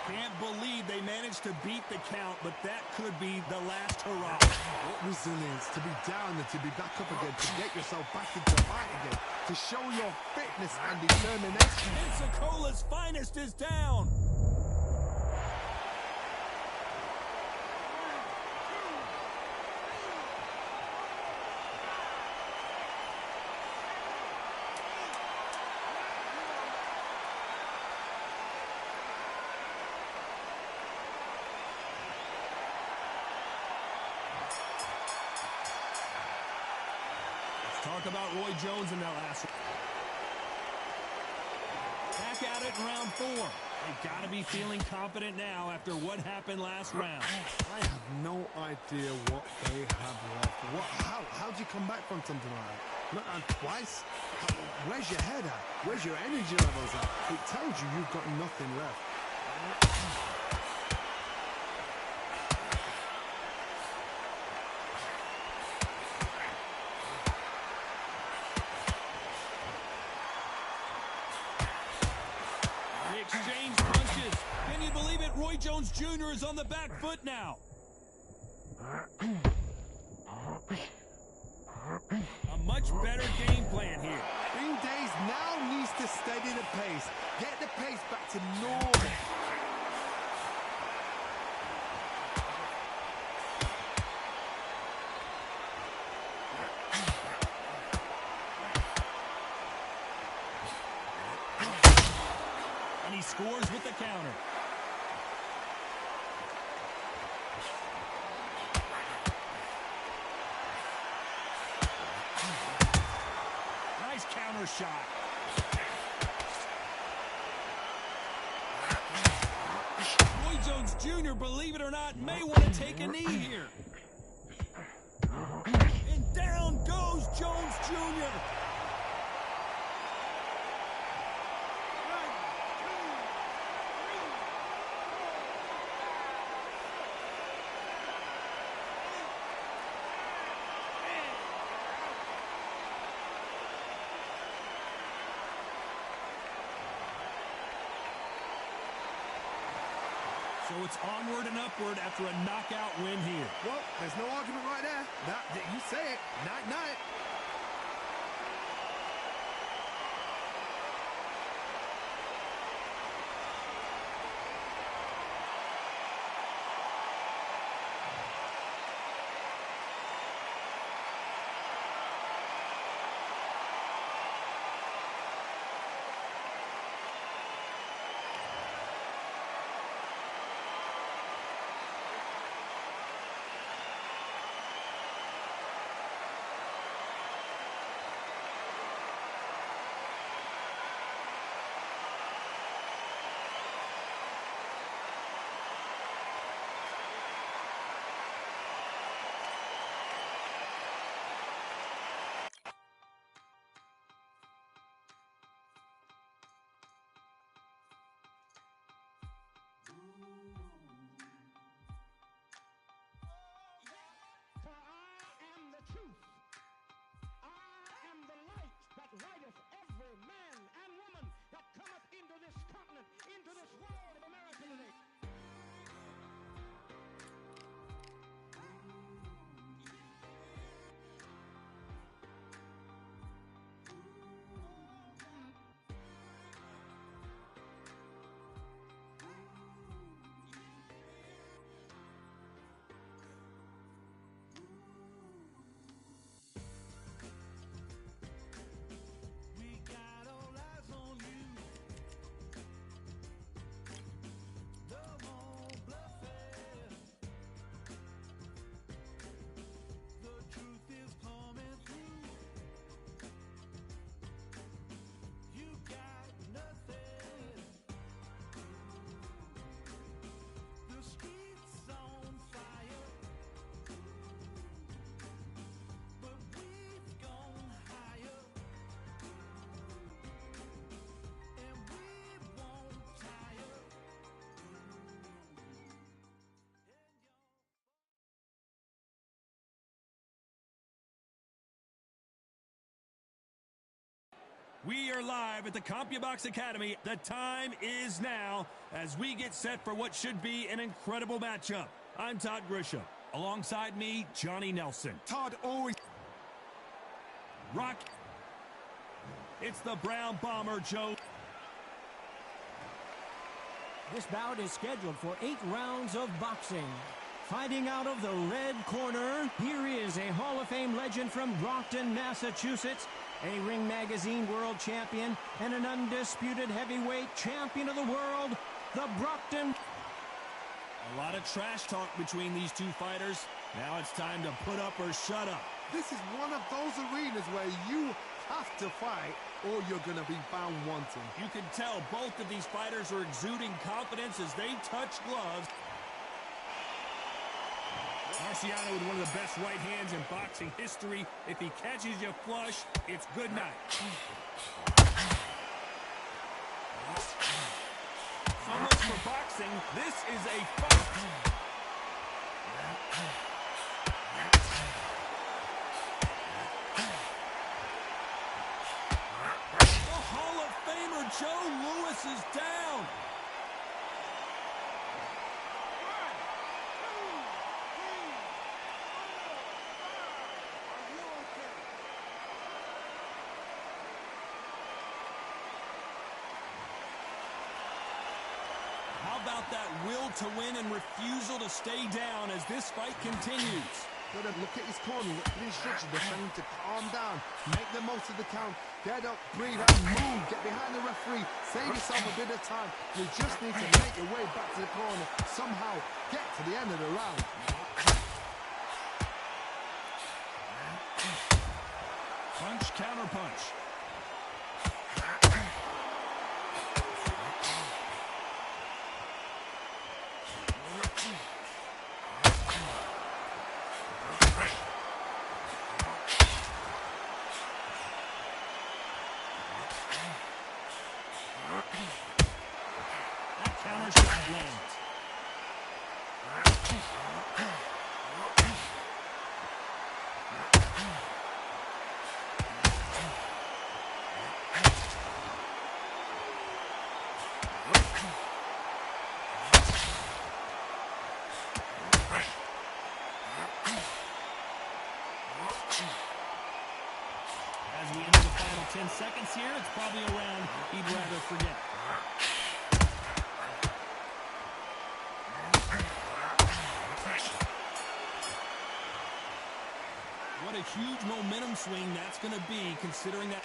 Can't believe they managed to beat the count, but that could be the last hurrah. What resilience to be down and to be back up again, to get yourself back into the fight again, to show your fitness and determination. Pensacola's finest is down. Talk about Roy Jones in that last one. Back at it in round 4. They've got to be feeling confident now after what happened last round. I have no idea what they have left. How do you come back from something like that? Not twice? Where's your head at? Where's your energy levels at? It tells you you've got nothing left. Exchange punches. Can you believe it? Roy Jones Jr. is on the back foot now. A much better game plan here. Green Days now needs to steady the pace. Get the pace back to normal. He scores with the counter. Nice counter shot. Roy Jones Jr., believe it or not, may want to take a knee here. And down goes Jones Jr. So it's onward and upward after a knockout win here. Well, there's no argument right there. You say it. Night-night. We are live at the CompuBox Academy. The time is now as we get set for what should be an incredible matchup. I'm Todd Grisham. Alongside me, Johnny Nelson. Todd always... Rock. It's the Brown Bomber, Joe. This bout is scheduled for 8 rounds of boxing. Fighting out of the red corner, here is a Hall of Fame legend from Brockton, Massachusetts, a Ring Magazine world champion, and an undisputed heavyweight champion of the world, the Brockton. A lot of trash talk between these two fighters. Now it's time to put up or shut up. This is one of those arenas where you have to fight or you're going to be found wanting. You can tell both of these fighters are exuding confidence as they touch gloves. Marciano with one of the best right hands in boxing history. If he catches you flush, it's good night. So much for boxing. This is a fight. The Hall of Famer Joe Louis is down. How about that will to win and refusal to stay down as this fight continues? Gotta look at his corner, look at the instructions. They're telling him to calm down, make the most of the count, get up, breathe out, move, get behind the referee, save yourself a bit of time. You just need to make your way back to the corner, somehow get to the end of the round. Punch, counter punch. That counter shot lands. As we enter the final 10 seconds here, it's probably a round he'd rather forget. What a huge momentum swing that's going to be, considering that.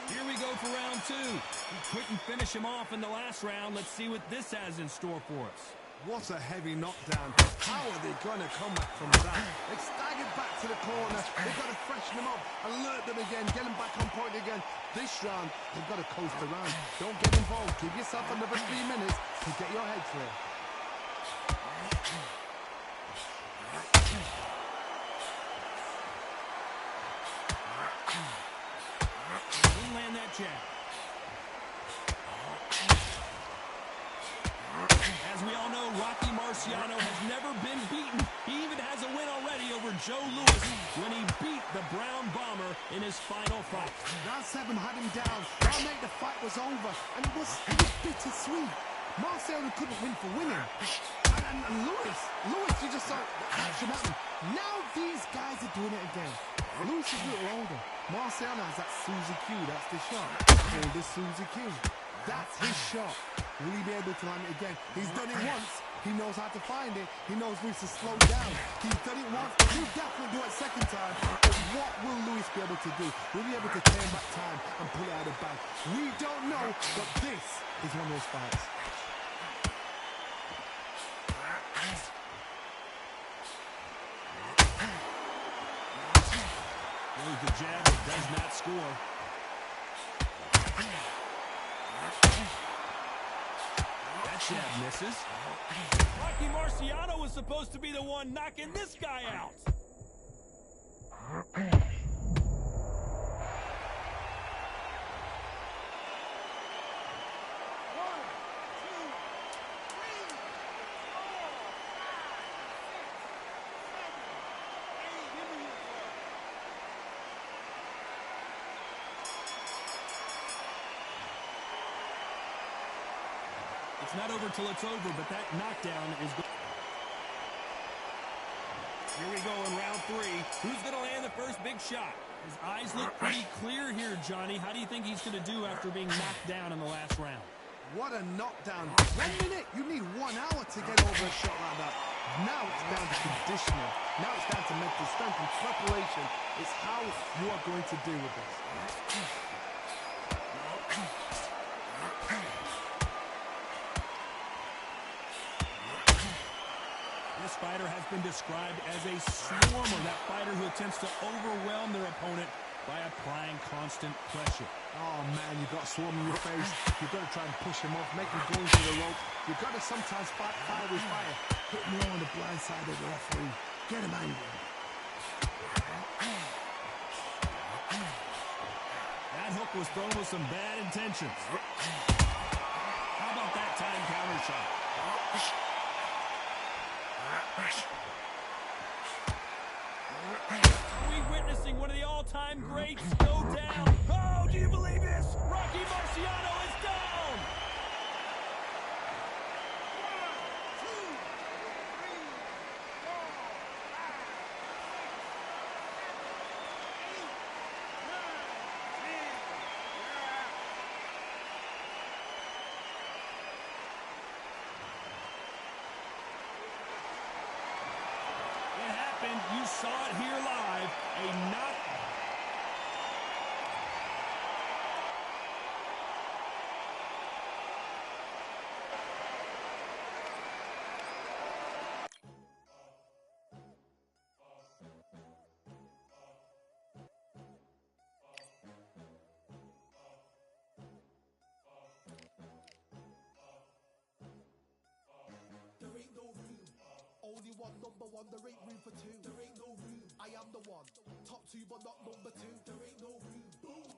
Here we go for round 2. He couldn't finish him off in the last round. Let's see what this has in store for us. What a heavy knockdown. How are they going to come back from that? They staggered back to the corner. They've got to freshen them up, alert them again, get them back on point again. This round, they've got to coast around. Don't get involved. Give yourself another 3 minutes to get your head clear. Didn't land that jab. As we all know, Rocky Marciano has never been beaten. He even has a win already over Joe Louis when he beat the Brown Bomber in his final fight. Round 7 had him down. Round 8, the fight was over. And it was bittersweet. Marciano couldn't win for winning. And Louis, you just thought that should happen. Now these guys are doing it again. Louis is a little older. Marciano has that Suzy Q. That's the shot. Older Suzy Q. That's his shot. Will he be able to land it again? He's done it once. He knows how to find it. He knows Louis to slow down. He's done it once. He'll definitely do it second time. But what will Louis be able to do? Will he be able to turn back time and pull it out of the bag? We don't know, but this is one of those fights. There's the jab that does not score. That jab misses. Rocky Marciano was supposed to be the one knocking this guy out. It's not over till it's over, but that knockdown is good. Here we go in round 3. Who's going to land the first big shot? His eyes look pretty clear here, Johnny. How do you think he's going to do after being knocked down in the last round? What a knockdown. 1 minute. You need 1 hour to get over a shot like that. Now it's down to conditioning. Now it's down to mental strength and preparation. It's how you are going to deal with this. This fighter has been described as a swarmer, that fighter who attempts to overwhelm their opponent by applying constant pressure. Oh, man, you've got a swarm in your face. You've got to try and push him off, make him go into the rope. You've got to sometimes fight fire with fire. Hit him low on the blind side of the referee. Get him angry. That hook was thrown with some bad intentions. How about that time counter shot? Are we witnessing one of the all-time greats go down? Oh, do you believe this? Rocky Marciano is down! 1, 2, 3, 4, 5, 6, 7, 8, 9. It happened. You saw it here live. A knock. There ain't no room. Only one number one, there ain't room for two. There ain't no room. I am the one. Top 2 but not number 2. There ain't no room. Boom.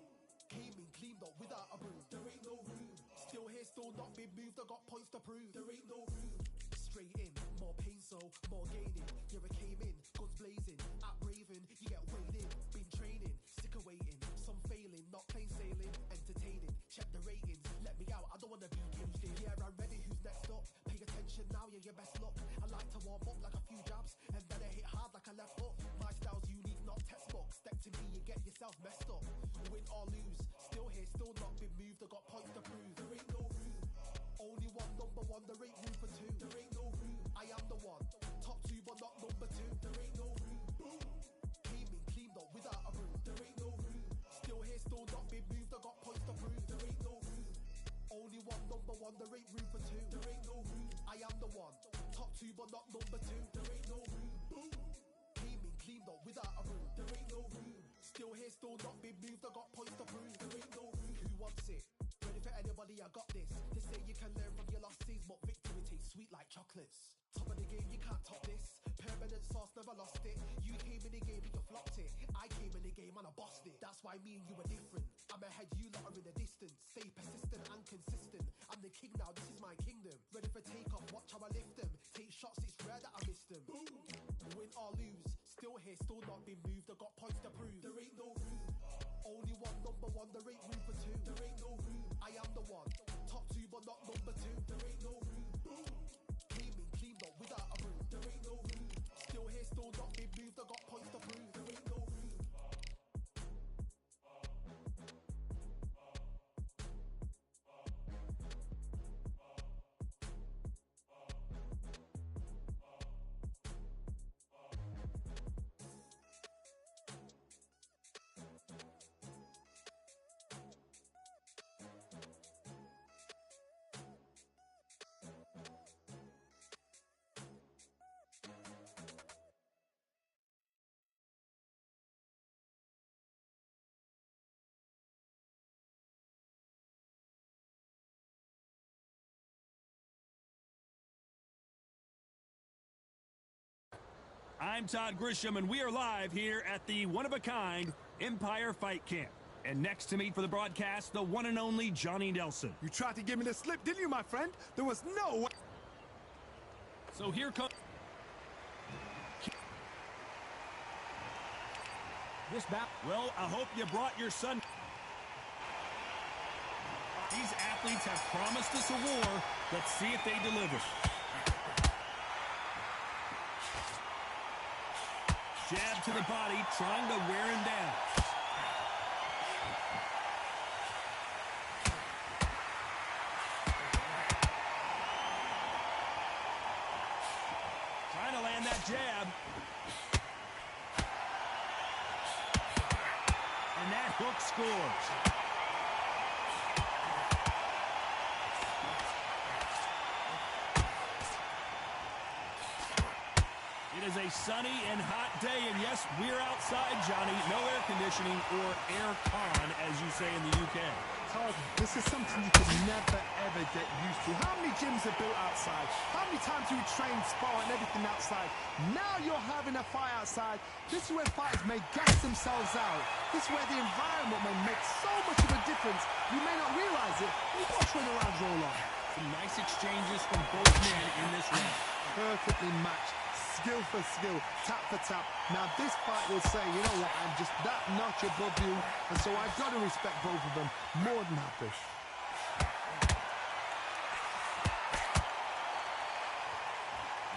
Came in, cleaned up without a broom. There ain't no room. Still here, still not been moved. I got points to prove. There ain't no room. Straight in, more pain, so more gaining. Yeah, I came in, guns blazing. At Raven, you get weighed in. Been training, sick of waiting. Some failing, not plain sailing. Entertaining, check the ratings. Let me out, I don't wanna be caged in. Yeah, I'm ready, who's next up? Pay attention now, yeah, your best luck. I like to warm up like a few jabs, and then I hit hard like a left hook. My style's unique, not textbook. Step to me, you get yourself messed up. Win or lose, still here, still not been moved. I got points to prove. There ain't no room. Only one number one, there ain't room for 2. There ain't no room. I am the one. Top 2 but not number 2. There ain't no room. Boom. Came in, cleaned up without a broom. There ain't no room. Still here, still not been moved. I got points to prove. There ain't no room. Only one number one, there ain't room for 2. There ain't no room. I am the one. Top 2 but not number 2. There ain't no room. Boom. Came in, cleaned up without a broom. There ain't no room. Still here, still not been moved. I got points to prove. There ain't no room. Who wants it? Ready for anybody? I got this. They say you can learn from your losses, but victory tastes sweet like chocolates. Top of the game, you can't top this. Permanent sauce, never lost it. You came in the game and you flopped it. I came in the game and I bossed it. That's why me and you are different. I'm ahead, you lot are in the distance. Stay persistent and consistent. I'm the king now, this is my kingdom. Ready for takeoff, watch how I lift them. Take shots, it's rare that I miss them. Boom. Win or lose, still here, still not been moved. I got points to prove. There ain't no room. Only one number one, there ain't room for 2. There ain't no room. I am the one. Top 2 but not number 2. There ain't no room. Boom. Came in, cleaned up without a broom. There ain't no room. Still here, still not been moved. I got points to prove. There ain't no room. I'm Todd Grisham, and we are live here at the one-of-a-kind Empire Fight Camp. And next to me for the broadcast, the one and only Johnny Nelson. You tried to give me the slip, didn't you, my friend? There was no way. So here comes... This bout. Well, I hope you brought your son. These athletes athletes have promised us a war. Let's see if they deliver. Jab to the body, trying to wear him down. Trying to land that jab. And that hook scores. It is a sunny and hot day, and yes, we're outside, Johnny. No air conditioning or air con, as you say in the UK. Todd, this is something you could never, ever get used to. How many gyms are built outside? How many times do we train, spar, and everything outside? Now you're having a fight outside. This is where fighters may gas themselves out. This is where the environment may make so much of a difference. You may not realize it. You watch when the rounds roll on. Some nice exchanges from both men in this round. Perfectly matched. Skill for skill, tap for tap. Now this fight will say, you know what, I'm just that notch above you, and so I've got to respect both of them more than happy.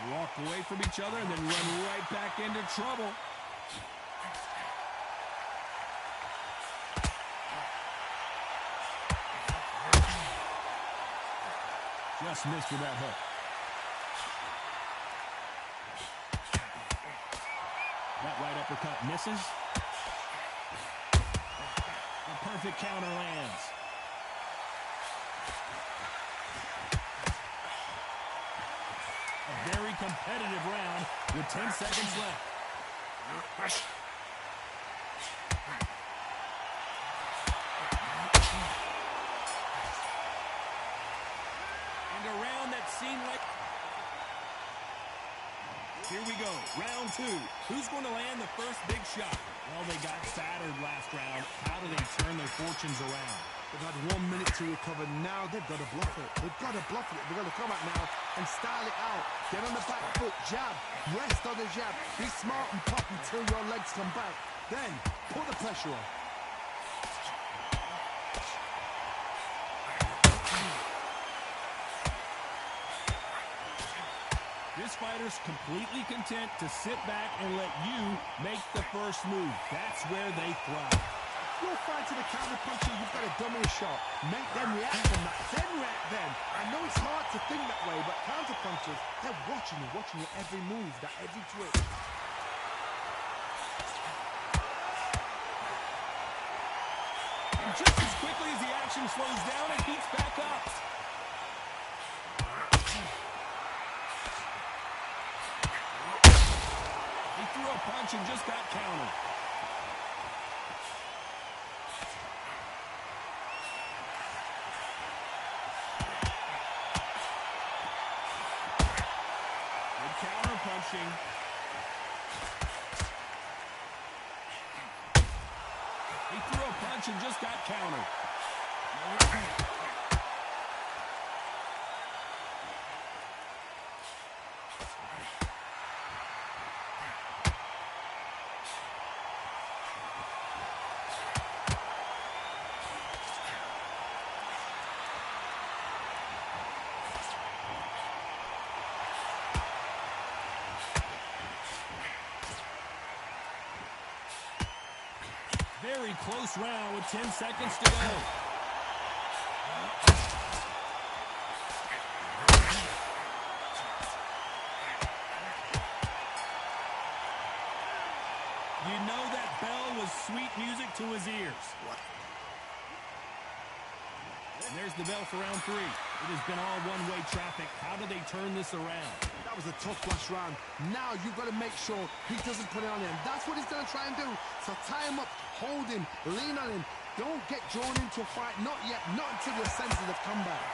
Walk away from each other and then run right back into trouble. Just missed with that hook. That right uppercut misses. A perfect counter lands. A very competitive round with 10 seconds left. And a round that seemed like... Here we go, round two. Who's going to land the first big shot? Well, they got battered last round. How do they turn their fortunes around? They've had 1 minute to recover. Now they've got to bluff it. They've got to bluff it. They've got to come out now and style it out. Get on the back foot, jab, rest on the jab. Be smart and pop until your legs come back. Then, put the pressure on. This fighter's completely content to sit back and let you make the first move. That's where they thrive. You're fighting to the counter puncher, you've got to dummy a shot. Make them react from that, then react then. I know it's hard to think that way, but counter punchers, they're watching you every move, that every twitch. And just as quickly as the action slows down, it heats back up. He threw a punch and just got countered. Good counter punching. He threw a punch and just got countered. Very close round with 10 seconds to go. You know that bell was sweet music to his ears. And there's the bell for round three. It has been all one-way traffic. How do they turn this around? That was a tough last round. Now you've got to make sure he doesn't put it on him. That's what he's going to try and do. So tie him up, hold him, lean on him. Don't get drawn into a fight. Not yet. Not until you're sensitive of comeback.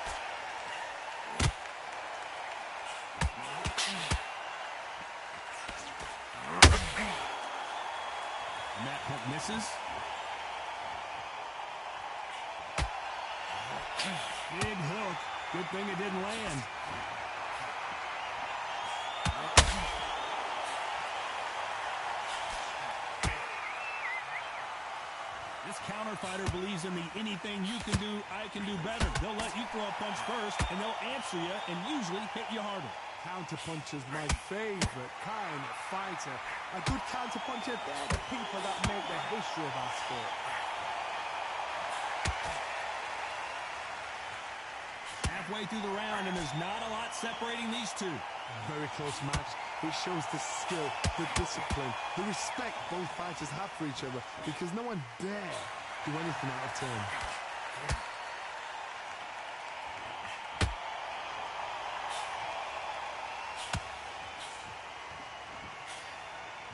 And that hook misses. Big hook. Good thing it didn't land. This counter counter fighter believes in the anything you can do, I can do better. They'll let you throw a punch first, and they'll answer you and usually hit you harder. Counterpunch is my favorite kind of fighter. A good counterpuncher, they're the people that make the history of our sport. Halfway through the round, and there's not a lot separating these two. A very close match. It shows the skill, the discipline, the respect both fighters have for each other, because no one dare do anything out of turn.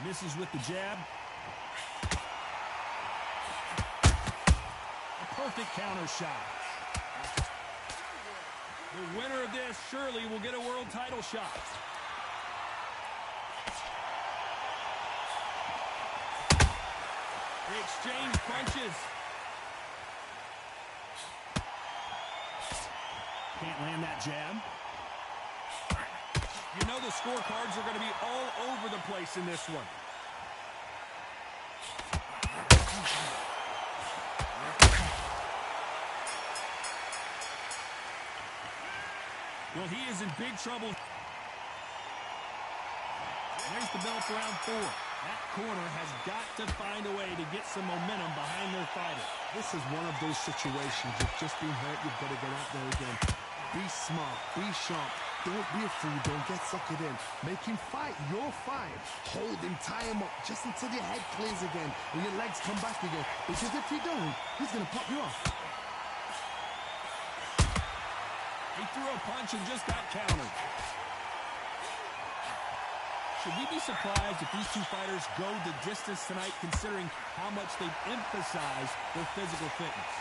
Misses with the jab. A perfect counter shot. The winner of this surely will get a world title shot. They exchange punches. Can't land that jab. You know the scorecards are going to be all over the place in this one. Well, he is in big trouble. There's the bell for round 4. That corner has got to find a way to get some momentum behind their fighter. This is one of those situations. You've just been hurt. You've got to get out there again. Be smart. Be sharp. Don't be a fool. Don't get suckered in. Make him fight your fight. Hold him. Tie him up just until your head clears again and your legs come back again. Because if you don't, he's going to pop you off. He threw a punch and just got countered. Should we be surprised if these two fighters go the distance tonight, considering how much they've emphasized their physical fitness?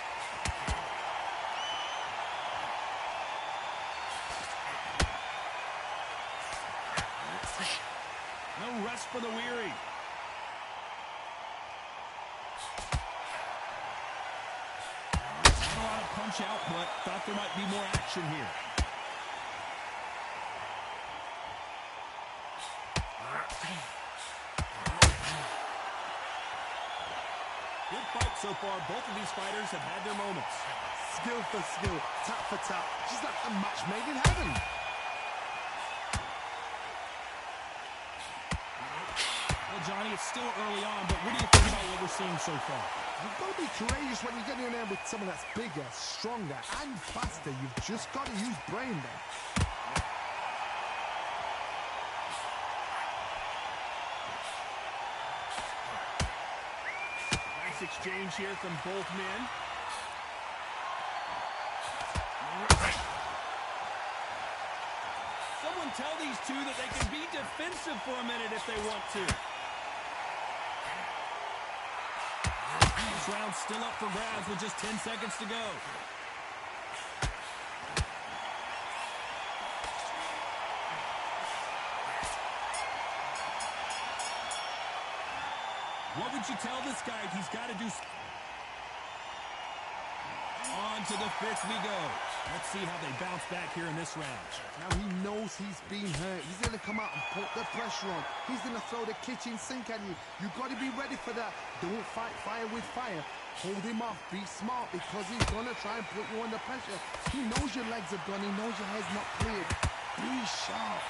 No rest for the weary. Not a lot of punch output. Thought there might be more action here. Good fight so far. Both of these fighters have had their moments. Skill for skill, tap for tap. Just like a match made in heaven. Well, Johnny, it's still early on, but what do you think about what we're seeing so far? You've got to be courageous when you get in there with someone that's bigger, stronger, and faster. You've just got to use brain there. Nice exchange here from both men. Someone tell these two that they can be defensive for a minute if they want to. This round's still up for grabs with just 10 seconds to go. What would you tell this guy? He's got to do... On to the 5th we go. Let's see how they bounce back here in this round. Now he knows he's been hurt. He's going to come out and put the pressure on. He's going to throw the kitchen sink at you. You've got to be ready for that. Don't fight fire with fire. Hold him off. Be smart, because he's going to try and put you under pressure. He knows your legs are done. He knows your head's not cleared. Be sharp.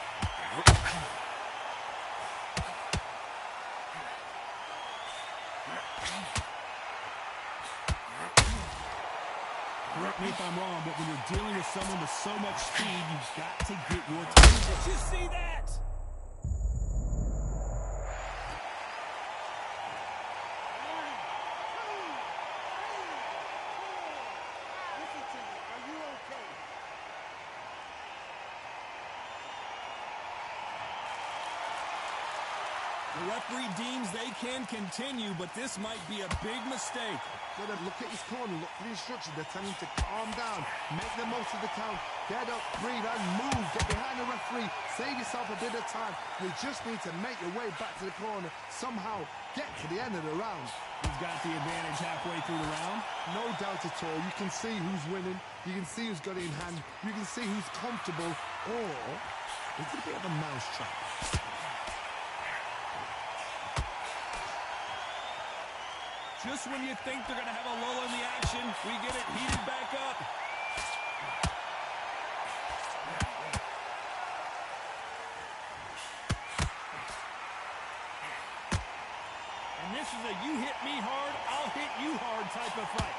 Correct me if I'm wrong, but when you're dealing with someone with so much speed, you've got to get your time. Did you see that? The referee deems they can continue, but this might be a big mistake. Look at his corner, look for the instructions. They're telling him to calm down, make the most of the count, get up, breathe, and move. Get behind the referee, save yourself a bit of time. You just need to make your way back to the corner, somehow get to the end of the round. He's got the advantage halfway through the round. No doubt at all. You can see who's winning. You can see who's got it in hand. You can see who's comfortable. Or it's a bit of a mousetrap. Just when you think they're going to have a lull in the action, we get it heated back up. And this is a you hit me hard, I'll hit you hard type of fight.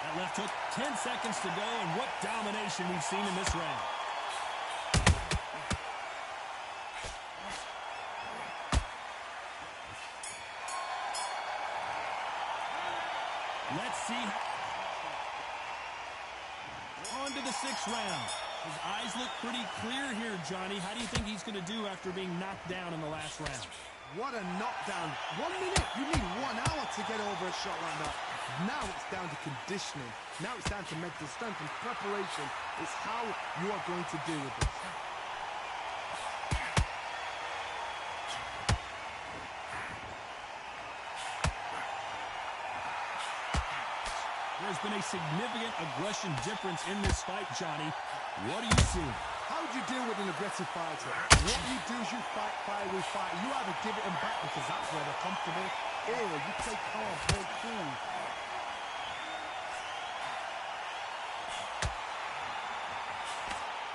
That left hook, 10 seconds to go, and what domination we've seen in this round. Let's see. On to the 6th round. His eyes look pretty clear here, Johnny. How do you think he's going to do after being knocked down in the last round? What a knockdown. 1 minute. You need 1 hour to get over a shot like that. Now it's down to conditioning. Now it's down to mental strength and preparation. It's how you are going to deal with this. There's been a significant aggression difference in this fight, Johnny. What do you see? How do you deal with an aggressive fighter? What you do is you fight fire with fire. You either give it them back because that's where they're comfortable, or you play calm, play cool.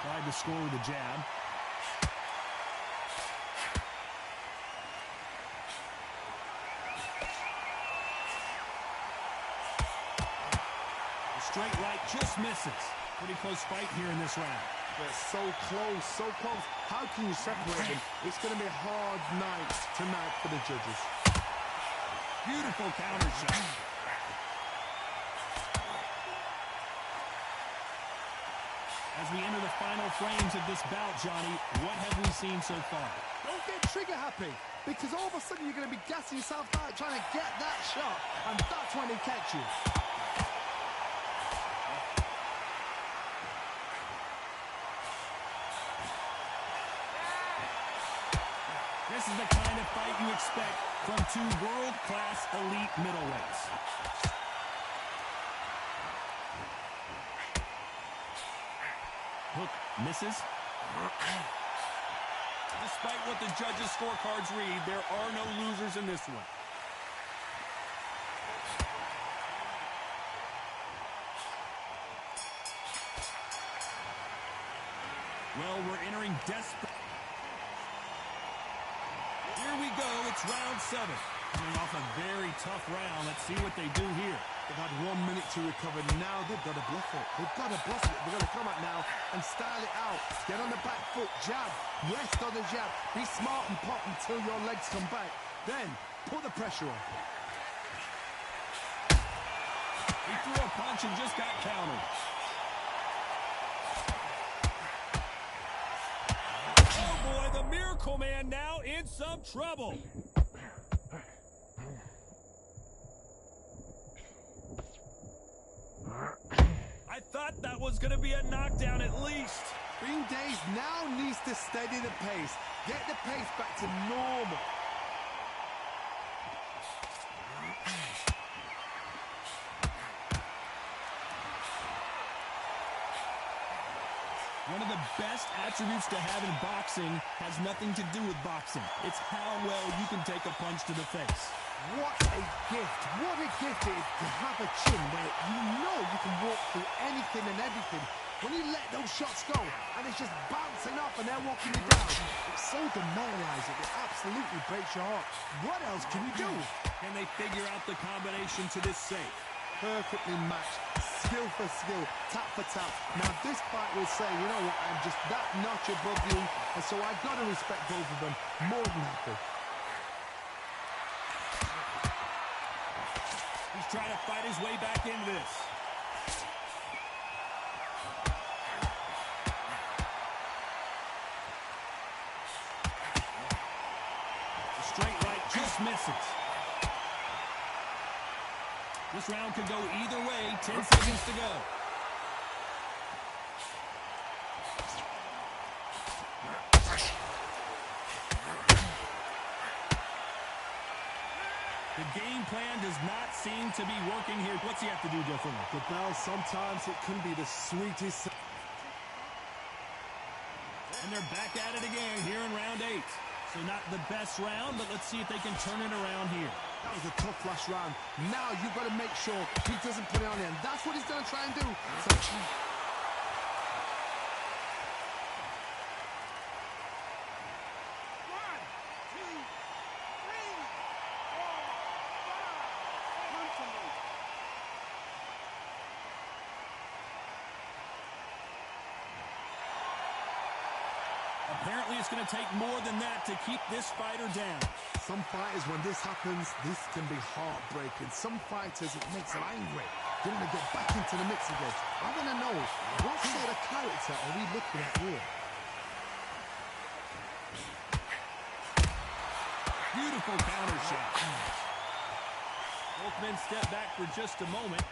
Tried to score with a jab. Straight right just misses. Pretty close fight here in this round. They're so close, so close. How can you separate them? It's going to be a hard night tonight for the judges. Beautiful counter shot. As we enter the final frames of this bout, Johnny, what have we seen so far? Don't get trigger happy, because all of a sudden you're going to be gassing yourself out trying to get that shot, and that's when they catch you. This is the kind of fight you expect from 2 world-class elite middleweights. Hook misses. Despite what the judges' scorecards read, there are no losers in this one. Well, we're entering desperate. Here we go, it's round 7. Coming off a very tough round. Let's see what they do here. They've had 1 minute to recover. Now they've got to bluff it. They've got to bluff it. They've got to come out now and style it out. Get on the back foot, jab, rest on the jab. Be smart and pop until your legs come back. Then, put the pressure on. He threw a punch and just got countered. Oh boy, the Miracle Man now in some trouble. I thought that was going to be a knockdown at least. Green Days now needs to steady the pace. Get the pace back to normal. One of the best attributes to have in boxing has nothing to do with boxing. It's how well you can take a punch to the face. What a gift. What a gift it is to have a chin where you know you can walk through anything and everything. When you let those shots go and it's just bouncing off and they're walking you down, it's so demoralizing. It absolutely breaks your heart. What else can you do? Can they figure out the combination to this safe? Perfectly matched, skill for skill, tap for tap. Now this fight will say, you know what, I'm just that notch above you, and so I've got to respect both of them more than happy. He's trying to fight his way back into this. The straight right just misses. This round could go either way. 10 seconds to go. The game plan does not seem to be working here. What's he have to do differently? The bell, sometimes it can be the sweetest. And they're back at it again here in round 8. So not the best round, but let's see if they can turn it around here. That was a tough last round. Now you've got to make sure he doesn't put it on him. That's what he's going to try and do. So, apparently it's going to take more than that to keep this fighter down. some fighters, when this happens, this can be heartbreaking. Some fighters, it makes them angry. They want to get back into the mix again. I want to know, what sort of character are we looking at here? Beautiful counter shot. Both men step back for just a moment.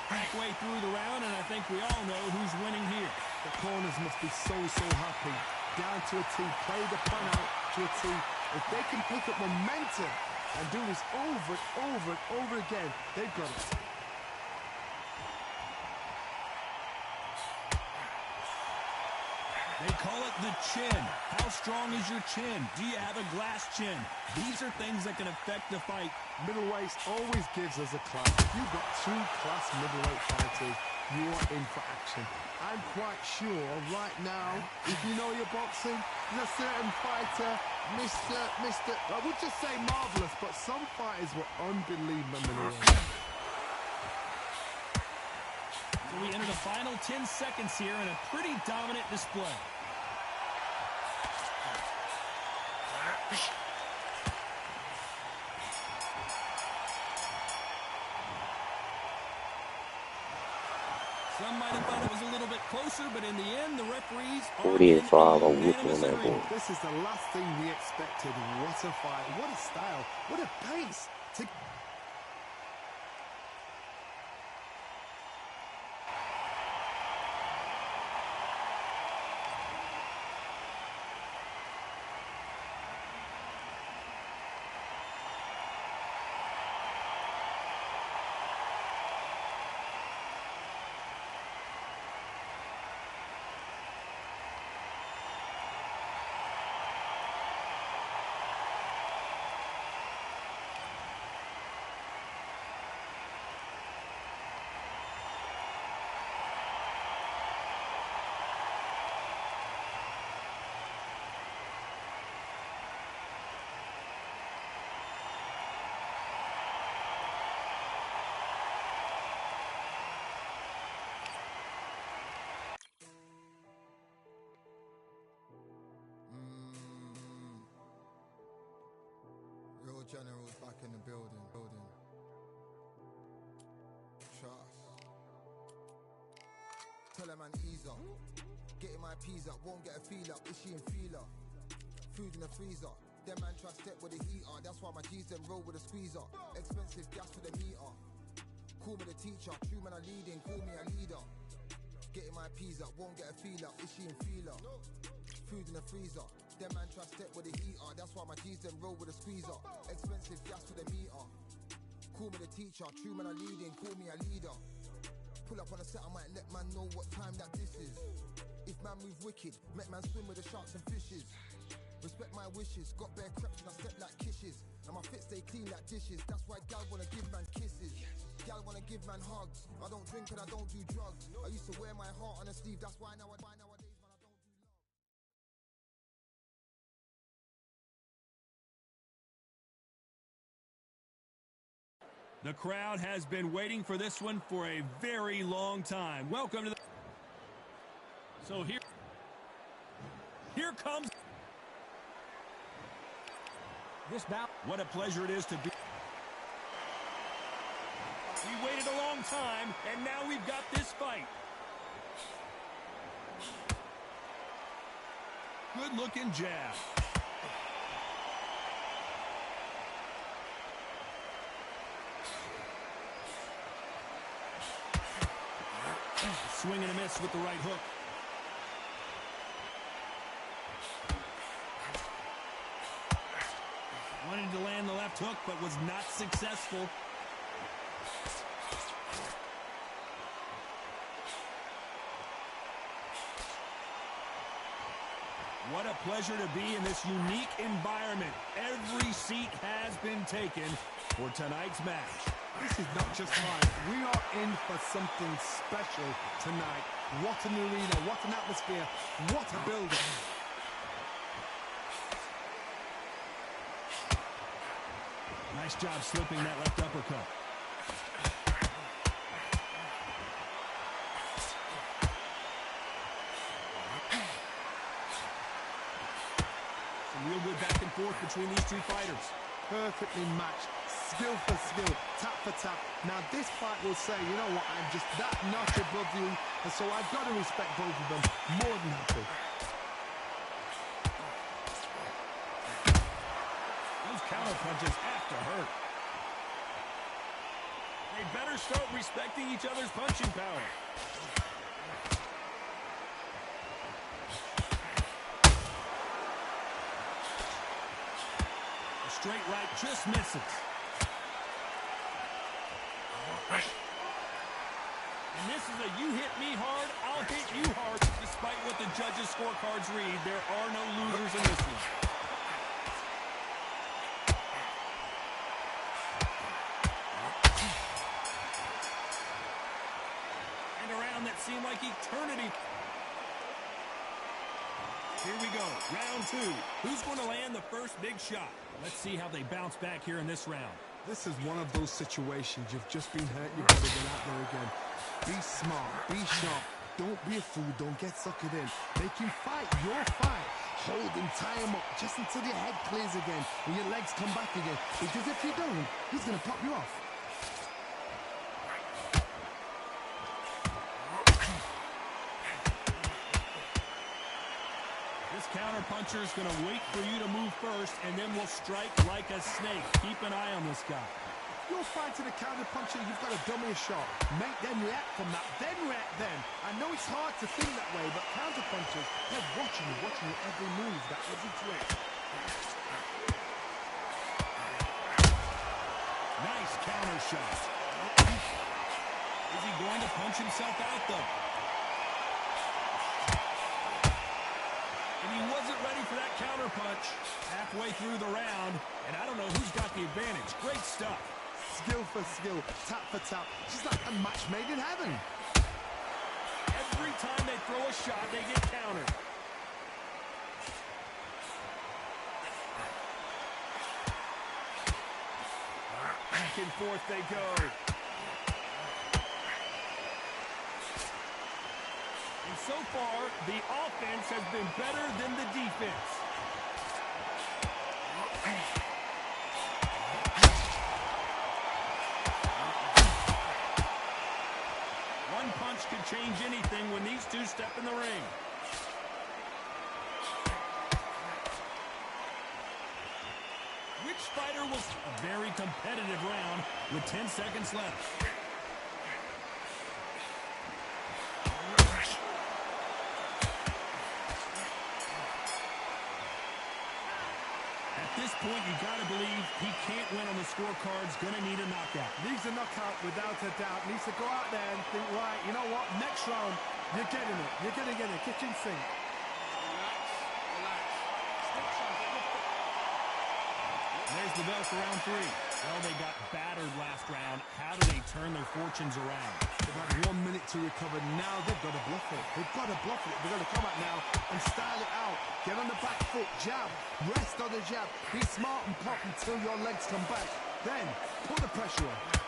Halfway through the round, and I think we all know who's winning here. The corners must be so happy. Down to a T, play the plan out to a T. If they can pick up momentum and do this over and over and over again, they've got it. They call it the chin. How strong is your chin? Do you have a glass chin? These are things that can affect the fight. Middleweight always gives us a class. If you've got two class middleweight fighters, you are in for action. I'm quite sure right now, if you know your boxing, there's a certain fighter, Mr. I would just say marvelous, but some fighters were unbelievable middleweight. So we enter the final 10 seconds here in a pretty dominant display. Some might have thought it was a little bit closer, but in the end, the referees are unanimous agreement. This is the last thing we expected. What a fight, what a style, what a pace. Generals back in the building. Trust. Tell a man ease up. Getting my peas up, won't get a feel up. Is she in feeler? Food in the freezer. Them man try step with the heater. That's why my G's them roll with a squeezer. Expensive gas for the meter. Call me the teacher. True man I leading, call me a leader. Getting my peas up, won't get a feel up. Is she in feeler? Food in the freezer. Them man try step with the heater. That's why my G's them roll with a squeezer. Expensive gas for the meter. Call me the teacher. True man I leading, call me a leader. Pull up on a set, I might let man know what time that this is. If man move wicked, make man swim with the sharks and fishes. Respect my wishes, got bare creps and I step like kisses. And my fit stay clean like dishes. That's why gal wanna give man kisses. Gal wanna give man hugs. I don't drink and I don't do drugs. I used to wear my heart on a sleeve. That's why nowadays man I don't do love. The crowd has been waiting for this one for a very long time. Welcome to the... So here comes... This bout. What a pleasure it is to be... We waited a long time, and now we've got this fight. Good-looking jab. Swing and a miss with the right hook. Wanted to land the left hook, but was not successful. What a pleasure to be in this unique environment. Every seat has been taken for tonight's match. This is not just hype. We are in for something special tonight. What an arena, what an atmosphere, what a building. Nice job slipping that left uppercut. Some real good back and forth between these two fighters. Perfectly matched, skill for skill, tap for tap. Now this fight will say, you know what, I'm just that notch above you, and so I've got to respect both of them. More than happy. Those counter punches have to hurt. They better start respecting each other's punching power. A straight right just misses. And this is a you hit me hard, I'll hit you hard. Despite what the judges' scorecards read, there are no losers in this one. And a round that seemed like eternity. Here we go, round two. Who's going to land the first big shot? Let's see how they bounce back here in this round. This is one of those situations. You've just been hurt, you've got to get out there again. Be smart, be sharp. Don't be a fool, don't get suckered in. Make him fight your fight. Hold him, tie him up, just until your head clears again and your legs come back again. Because if you don't, he's going to pop you off. This counter puncher is going to wait for you to move first, and then will strike like a snake. Keep an eye on this guy. You're fighting a counter puncher, you've got to dummy a shot. Make them react from that, then react then. I know it's hard to think that way, but counter punchers, they're watching you every move, that every twitch. Nice counter shot. Is he going to punch himself out, though? And he wasn't ready for that counter punch halfway through the round, and I don't know who's got the advantage. Great stuff. Skill for skill, tap for tap, just like a match made in heaven. Every time they throw a shot, they get countered. Back and forth they go. And so far, the offense has been better than the defense. One punch could change anything when these two step in the ring. Which fighter will... A very competitive round with 10 seconds left. At this point, you got to believe he can't win on the scorecards. Going to need a knockout. Needs a knockout without a doubt. Needs to go out there and think, right, you know what, next round, you're getting it. You're going to get it. Kitchen sink. There's the bell for round three. Well, they got battered last round. How do they turn their fortunes around? They've had 1 minute to recover. Now they've got to bluff it. They've got to bluff it. They've got to come out now and style it out. Get on the back foot, jab, rest on the jab. Be smart and pop until your legs come back. Then, put the pressure on.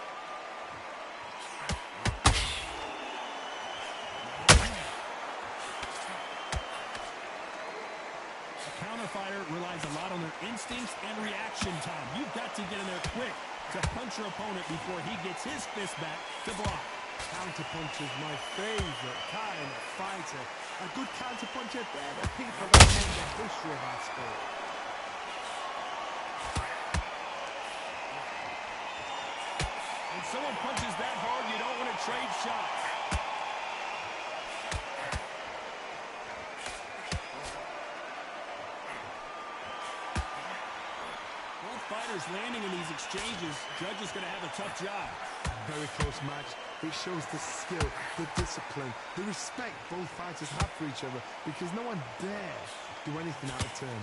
Fighter relies a lot on their instincts and reaction time. You've got to get in there quick to punch your opponent before he gets his fist back to block. Counterpunch is my favorite kind of fighter. A good counterpuncher, they're the people that make the history of our sport. When someone punches that hard, you don't want to trade shots. Fighters landing in these exchanges. Judge is going to have a tough job. Very close match. It shows the skill, the discipline, the respect both fighters have for each other, because no one dare do anything out of turn.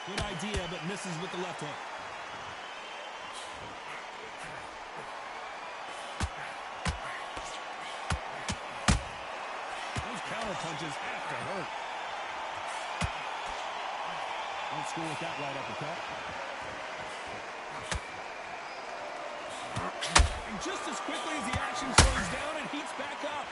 Good idea, but misses with the left hook. Those counter punches have to hurt. Don't score with that right uppercut. And just as quickly as the action slows down, it heats back up.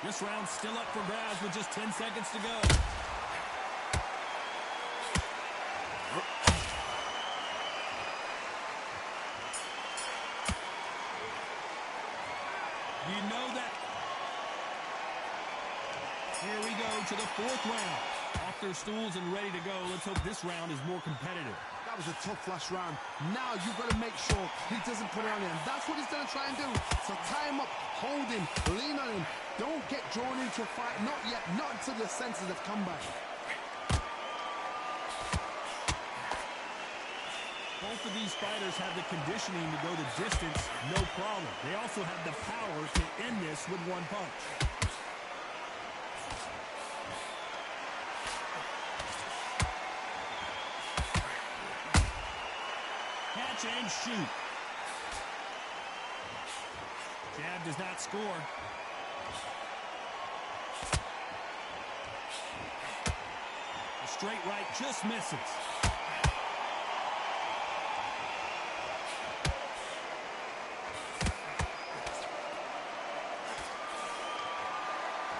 This round's still up for grabs with just 10 seconds to go. You know that. Here we go to the fourth round. Off their stools and ready to go. Let's hope this round is more competitive. That was a tough last round. Now you've got to make sure he doesn't put it on him. That's what he's going to try and do. So tie him up, hold him, lean on him. Don't get drawn into a fight. Not yet. Not until the senses have come back. Both of these fighters have the conditioning to go the distance, no problem. They also have the power to end this with one punch. Catch and shoot. Jab does not score. A straight right just misses.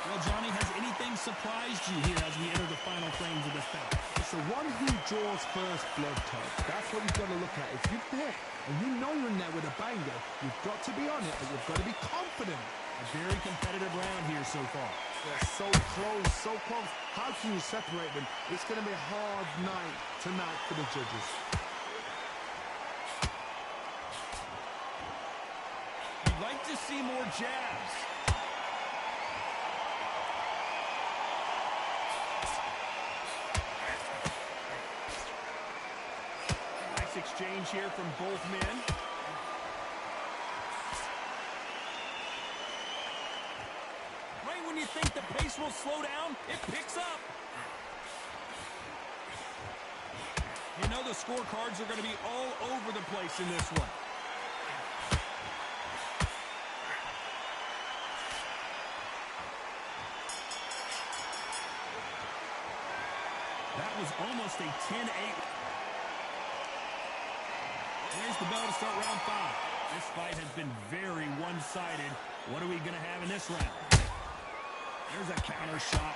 Well, Johnny, has anything surprised you here as we enter the final frames of this bout? It's the one who draws first blood, Todd. That's what you've got to look at. If you're there and you know you're in there with a banger, you've got to be on it, but you've got to be confident. A very competitive round here so far. They're so close, so close. How can you separate them? It's going to be a hard night tonight for the judges. You'd like to see more jabs. Nice exchange here from both men. Right when you think the pace will slow down, it picks up. You know the scorecards are going to be all over the place in this one. That was almost a 10-8. There's the bell to start round 5. This fight has been very one-sided. What are we going to have in this round? There's a counter shot.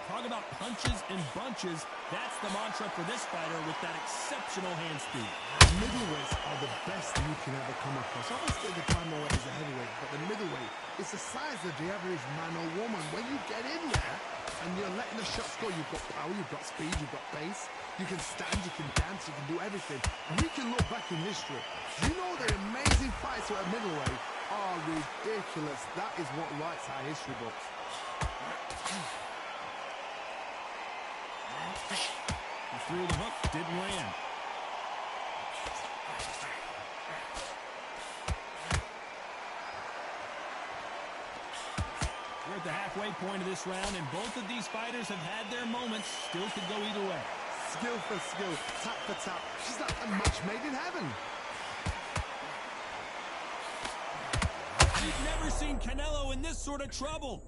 Talk about punches and bunches. That's the mantra for this fighter with that exceptional hand speed. Middleweights are the best you can ever come across. Obviously, the primary weight is a heavyweight, but the middleweight is the size of the average man or woman. When you get in there and you're letting the shots go, you've got power, you've got speed, you've got pace. You can stand, you can dance, you can do everything. And we can look back in history. You know the amazing fights at middleweight are ridiculous. That is what writes our history books. He threw the hook, didn't land. We're at the halfway point of this round, and both of these fighters have had their moments. Still could go either way. Skill for skill, tap for tap. She's like a match made in heaven. You've never seen Canelo in this sort of trouble.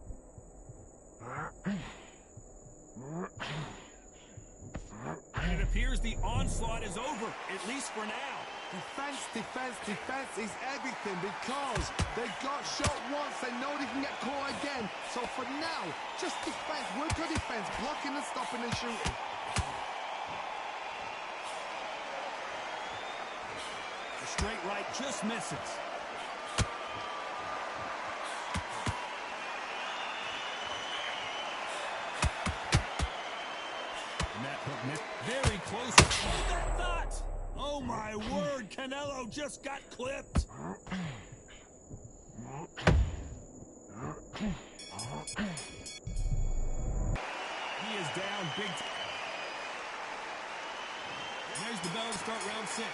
And it appears the onslaught is over, at least for now. Defense, defense, defense is everything, because they got shot once, they know they can get caught again. So for now, just defense, work on defense, blocking and stopping and shooting. The straight right just misses. And that hook missed very close. Hold that thought. Oh, my word. Canelo just got clipped. He is down big time. There's the bell to start round 6.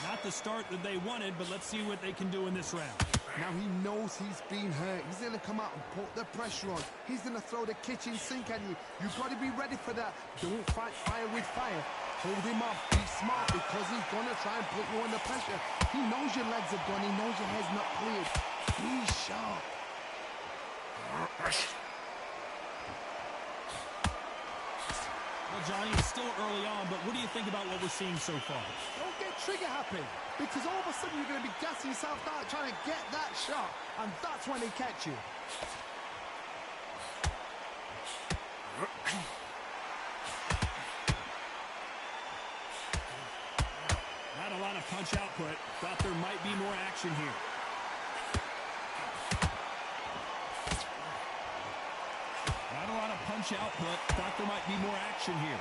Not the start that they wanted, but let's see what they can do in this round. Now he knows he's been hurt. He's going to come out and put the pressure on. He's going to throw the kitchen sink at you. You've got to be ready for that. Don't fight fire with fire. Hold him off. Be smart because he's going to try and put you under pressure. He knows your legs are gone. He knows your head's not cleared. Be sharp. Well, Johnny, it's still early on, but what do you think about what we're seeing so far? Don't get trigger happy, because all of a sudden you're going to be gassing yourself out trying to get that shot, and that's when they catch you. Not a lot of punch output. Thought there might be more action here. Not a lot of punch output. Thought there might be more action here.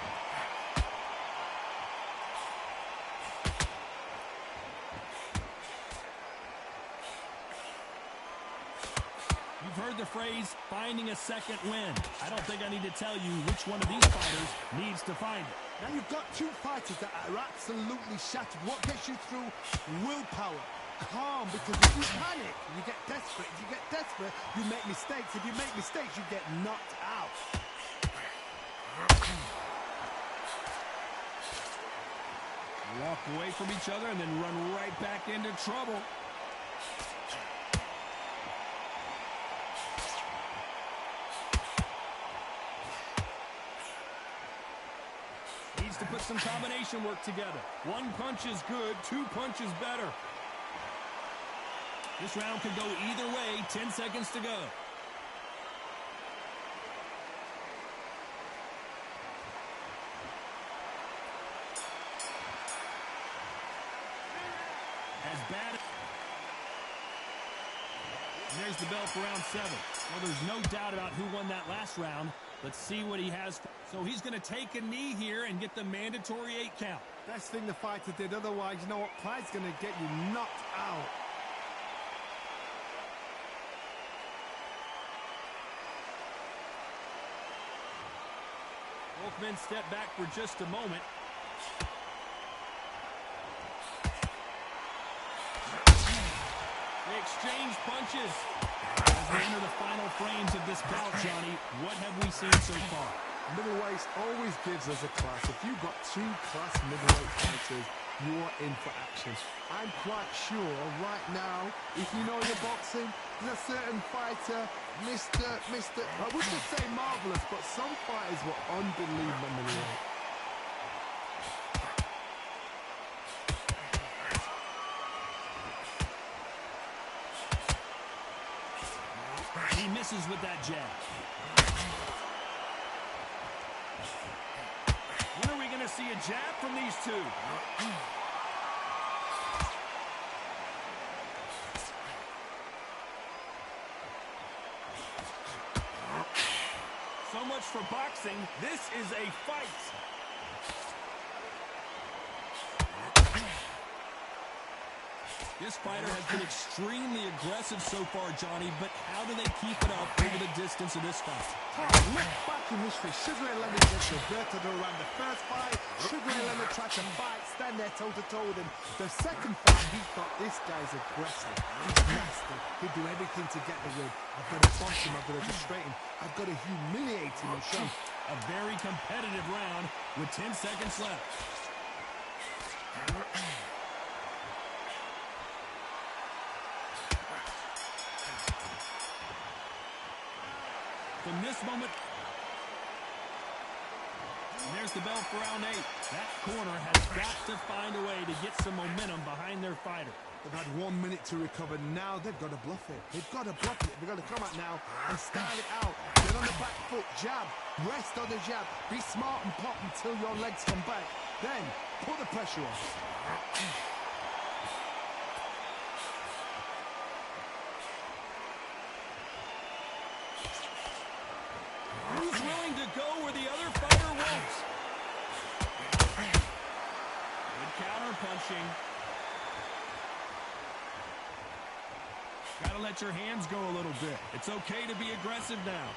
You've heard the phrase, finding a second win. I don't think I need to tell you which one of these fighters needs to find it. Now you've got two fighters that are absolutely shattered. What gets you through? Willpower. Calm, because if you panic, you get desperate. If you get desperate, you make mistakes. If you make mistakes, you get knocked out. Walk away from each other and then run right back into trouble. Needs to put some combination work together. One punch is good, 2 punches better. This round could go either way. 10 seconds to go. As bad. And there's the bell for round 7. Well, there's no doubt about who won that last round. Let's see what he has. So he's going to take a knee here and get the mandatory 8 count. Best thing the fighter did. Otherwise, you know what? Pride's going to get you knocked out. Both men step back for just a moment. They exchange punches. As we enter the final frames of this bout, Johnny, what have we seen so far? Middleweight always gives us a class. If you've got 2 class middleweight fighters, you are in for action. I'm quite sure right now, if you know your boxing, there's a certain fighter, Mr. I wouldn't say marvelous, but some fighters were unbelievable middleweight. He misses with that jab. When are we going to see a jab from these two? So much for boxing. This is a fight. This fighter has been extremely aggressive so far, Johnny, but how do they keep it up over the distance of this fight? Look back in history. Sugar and Leonard gets reverted around the first fight. Sugar and Leonard tried to fight, stand there toe-to-toe with him. The second fight, he thought, this guy's aggressive. He's nasty. He'll do everything to get the win. I've got to box him. I've got to frustrate him. I've got to humiliate him and show him. A very competitive round with 10 seconds left. From this moment, and there's the bell for round 8. That corner has got to find a way to get some momentum behind their fighter. They've had 1 minute to recover. Now they've got to bluff it. They've got to bluff it. They've got to come out now and style it out. Get on the back foot, jab, rest on the jab. Be smart and pop until your legs come back. Then put the pressure on. Who's willing to go where the other fighter won't? Good counter punch pushing. Got to let your hands go a little bit. It's okay to be aggressive now.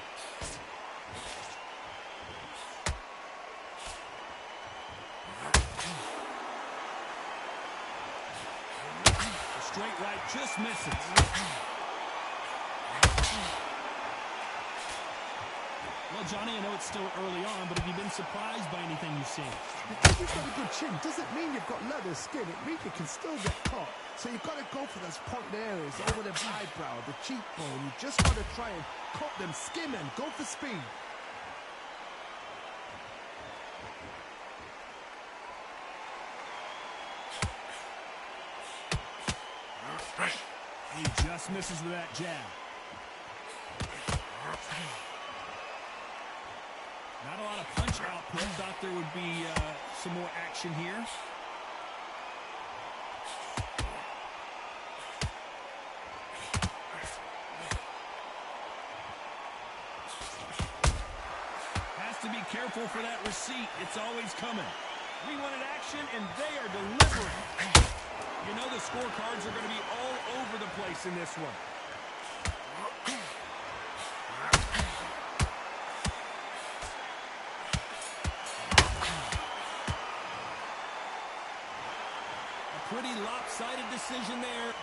The straight right just misses. Well, Johnny, I know it's still early on, but have you been surprised by anything you've seen? Because you've got a good chin doesn't mean you've got leather skin. It means you can still get caught. So you've got to go for those pointed areas over the eyebrow, the cheekbone. You just got to try and cut them, skim and go for speed. He just misses with that jab. Not a lot of punch output. Thought there would be some more action here. Has to be careful for that receipt. It's always coming. We wanted action, and they are delivering. You know the scorecards are going to be all over the place in this one. Pretty lopsided decision there.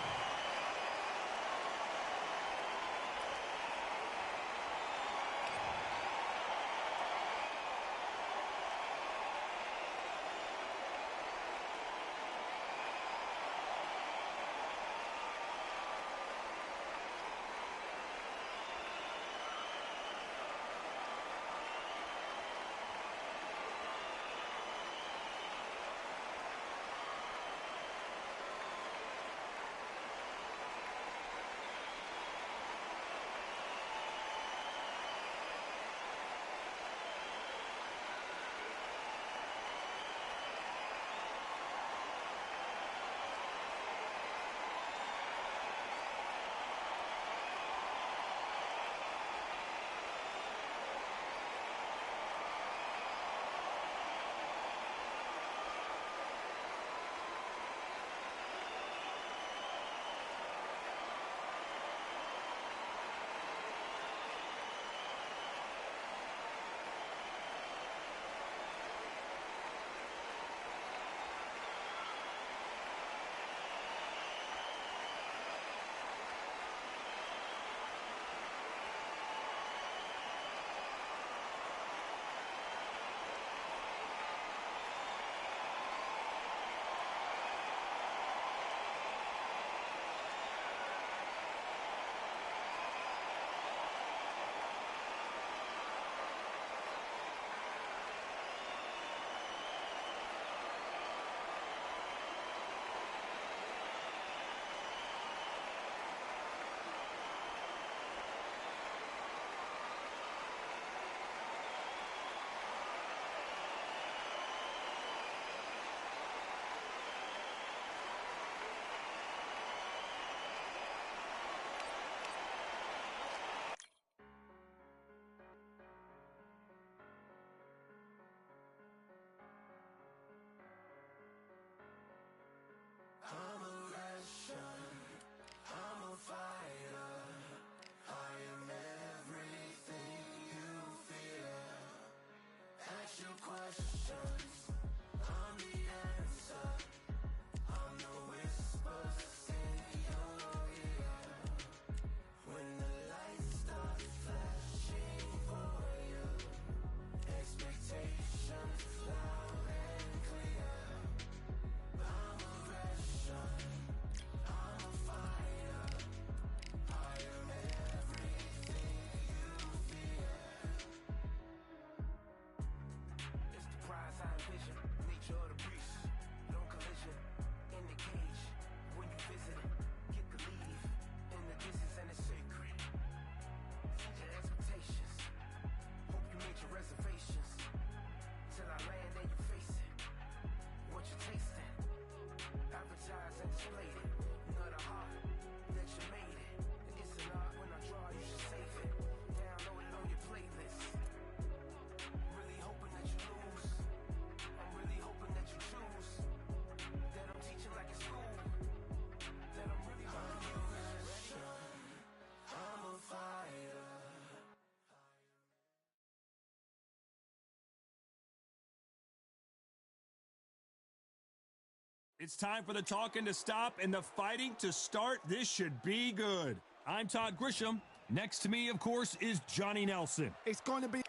It's time for the talking to stop and the fighting to start. This should be good. I'm Todd Grisham. Next to me, of course, is Johnny Nelson. It's going to be...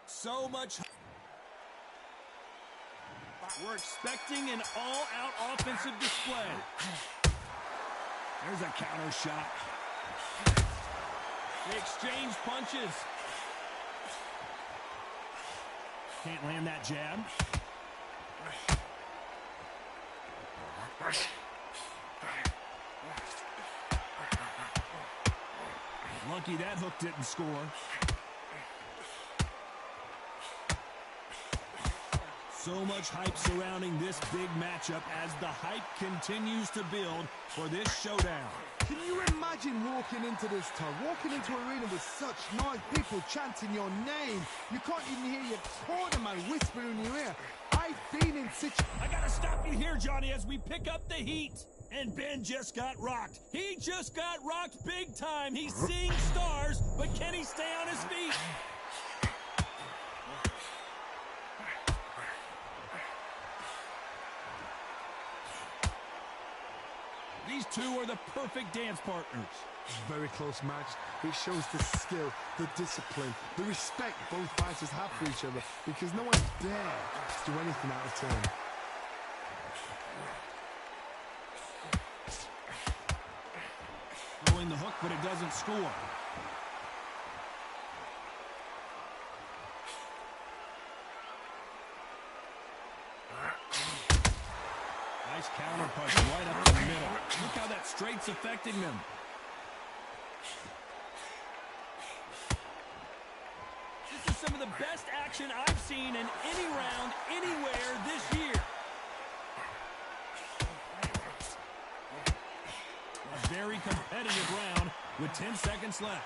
So much... We're expecting an all-out offensive display. There's a counter shot. They exchange punches. Can't land that jab. Lucky that hook didn't score. So much hype surrounding this big matchup as the hype continues to build for this showdown. Can you imagine walking into this, Todd? Walking into an arena with such noise, people chanting your name. You can't even hear your cornerman whispering in your ear. I've been in I gotta stop you here, Johnny, as we pick up the heat. And Ben just got rocked. He just got rocked big time. He's seeing stars, but can he stay on his feet? These two are the perfect dance partners. Very close match. It shows the skill, the discipline, the respect both fighters have for each other, because no one dare do anything out of turn. Throwing the hook, but it doesn't score. Nice counter punch right up the middle. Look how that straight's affecting them. This is some of the best action I've seen in any round, anywhere this year. A very competitive round with 10 seconds left.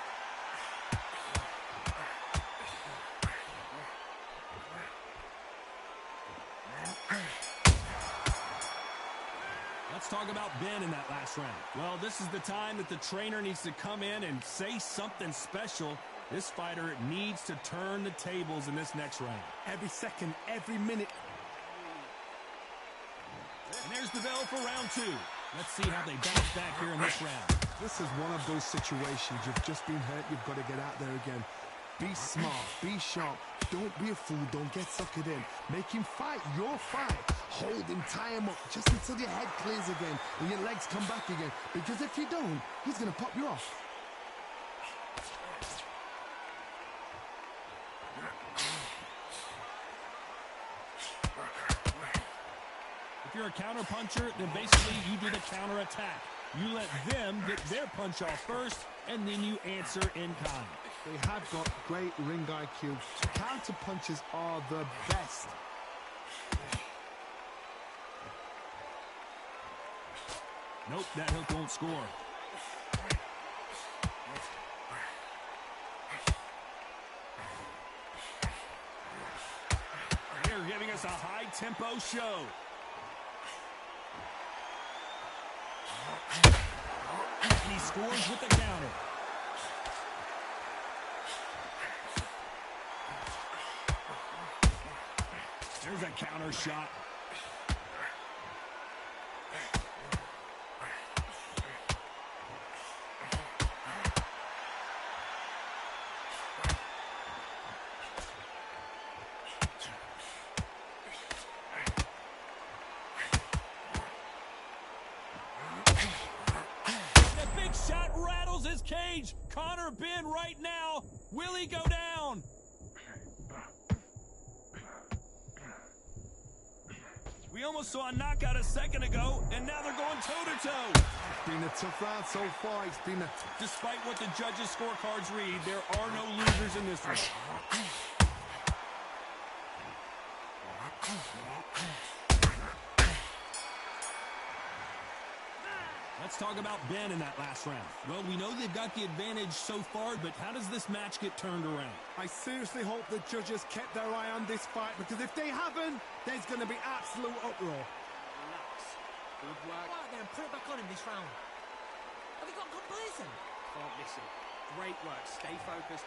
Let's talk about Ben in that last round. Well, this is the time that the trainer needs to come in and say something special. This fighter needs to turn the tables in this next round. Every second, every minute. And there's the bell for round two. Let's see how they bounce back here in this round. This is one of those situations. You've just been hurt. You've got to get out there again. Be smart. Be sharp. Don't be a fool. Don't get suckered in. Make him fight your fight. Hold him, tie him up just until your head clears again and your legs come back again. Because if you don't, he's going to pop you off. If you're a counter puncher, then basically you do the counter attack. You let them get their punch off first, and then you answer in kind. They have got great ring IQ. Counter punches are the best. Nope, that hook won't score. They're giving us a high-tempo show. And he scores with the counter. There's a counter shot. Shot rattles his cage. Connor Ben right now. Will he go down? We almost saw a knockout a second ago, and now they're going toe-to-toe. It's been a tough round so far. It's been a... Despite what the judges' scorecards read, there are no losers in this one. Let's talk about Ben in that last round. Well, we know they've got the advantage so far, but how does this match get turned around? I seriously hope the judges kept their eye on this fight, because if they haven't, there's going to be absolute uproar. Relax. Good work. Right then, put it back on him this round. Have you got complacent? Can't miss it. Great work. Stay focused.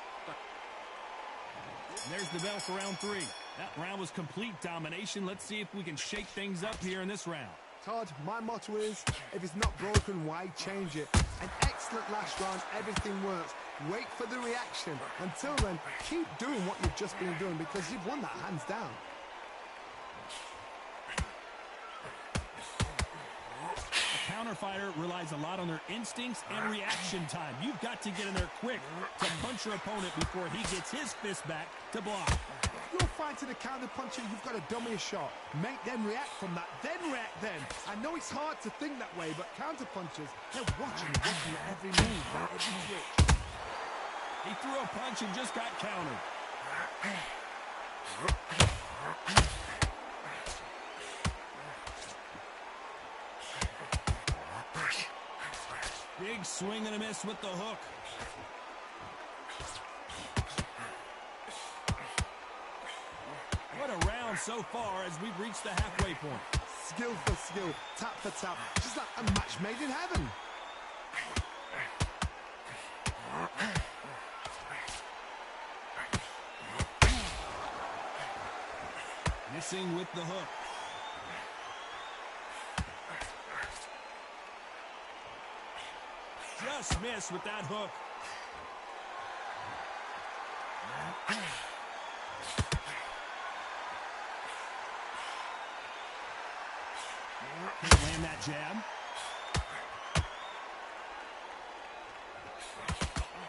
And there's the bell for round three. That round was complete domination. Let's see if we can shake things up here in this round. Todd, my motto is, if it's not broken, why change it? An excellent last round, everything works. Wait for the reaction. Until then, keep doing what you've just been doing because you've won that hands down. A counter fighter relies a lot on their instincts and reaction time. You've got to get in there quick to punch your opponent before he gets his fist back to block. You're fighting a counter puncher, you've got to dummy a shot. Make them react from that, then react then. I know it's hard to think that way, but counter punchers, they're watching every move, every switch. He threw a punch and just got countered. Big swing and a miss with the hook. What a round so far as we've reached the halfway point. Skill for skill, tap for tap, just like a match made in heaven. Missing with the hook. Just missed with that hook. Can't land that jab.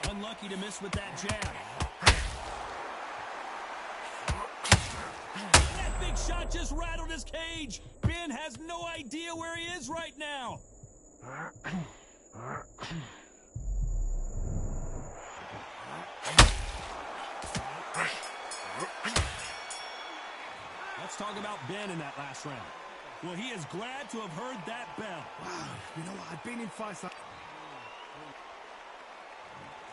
Unlucky to miss with that jab. That big shot just rattled his cage. Ben has no idea where he is right now. Let's talk about Ben in that last round. Well, he is glad to have heard that bell. Wow, you know what? I've been in fights like...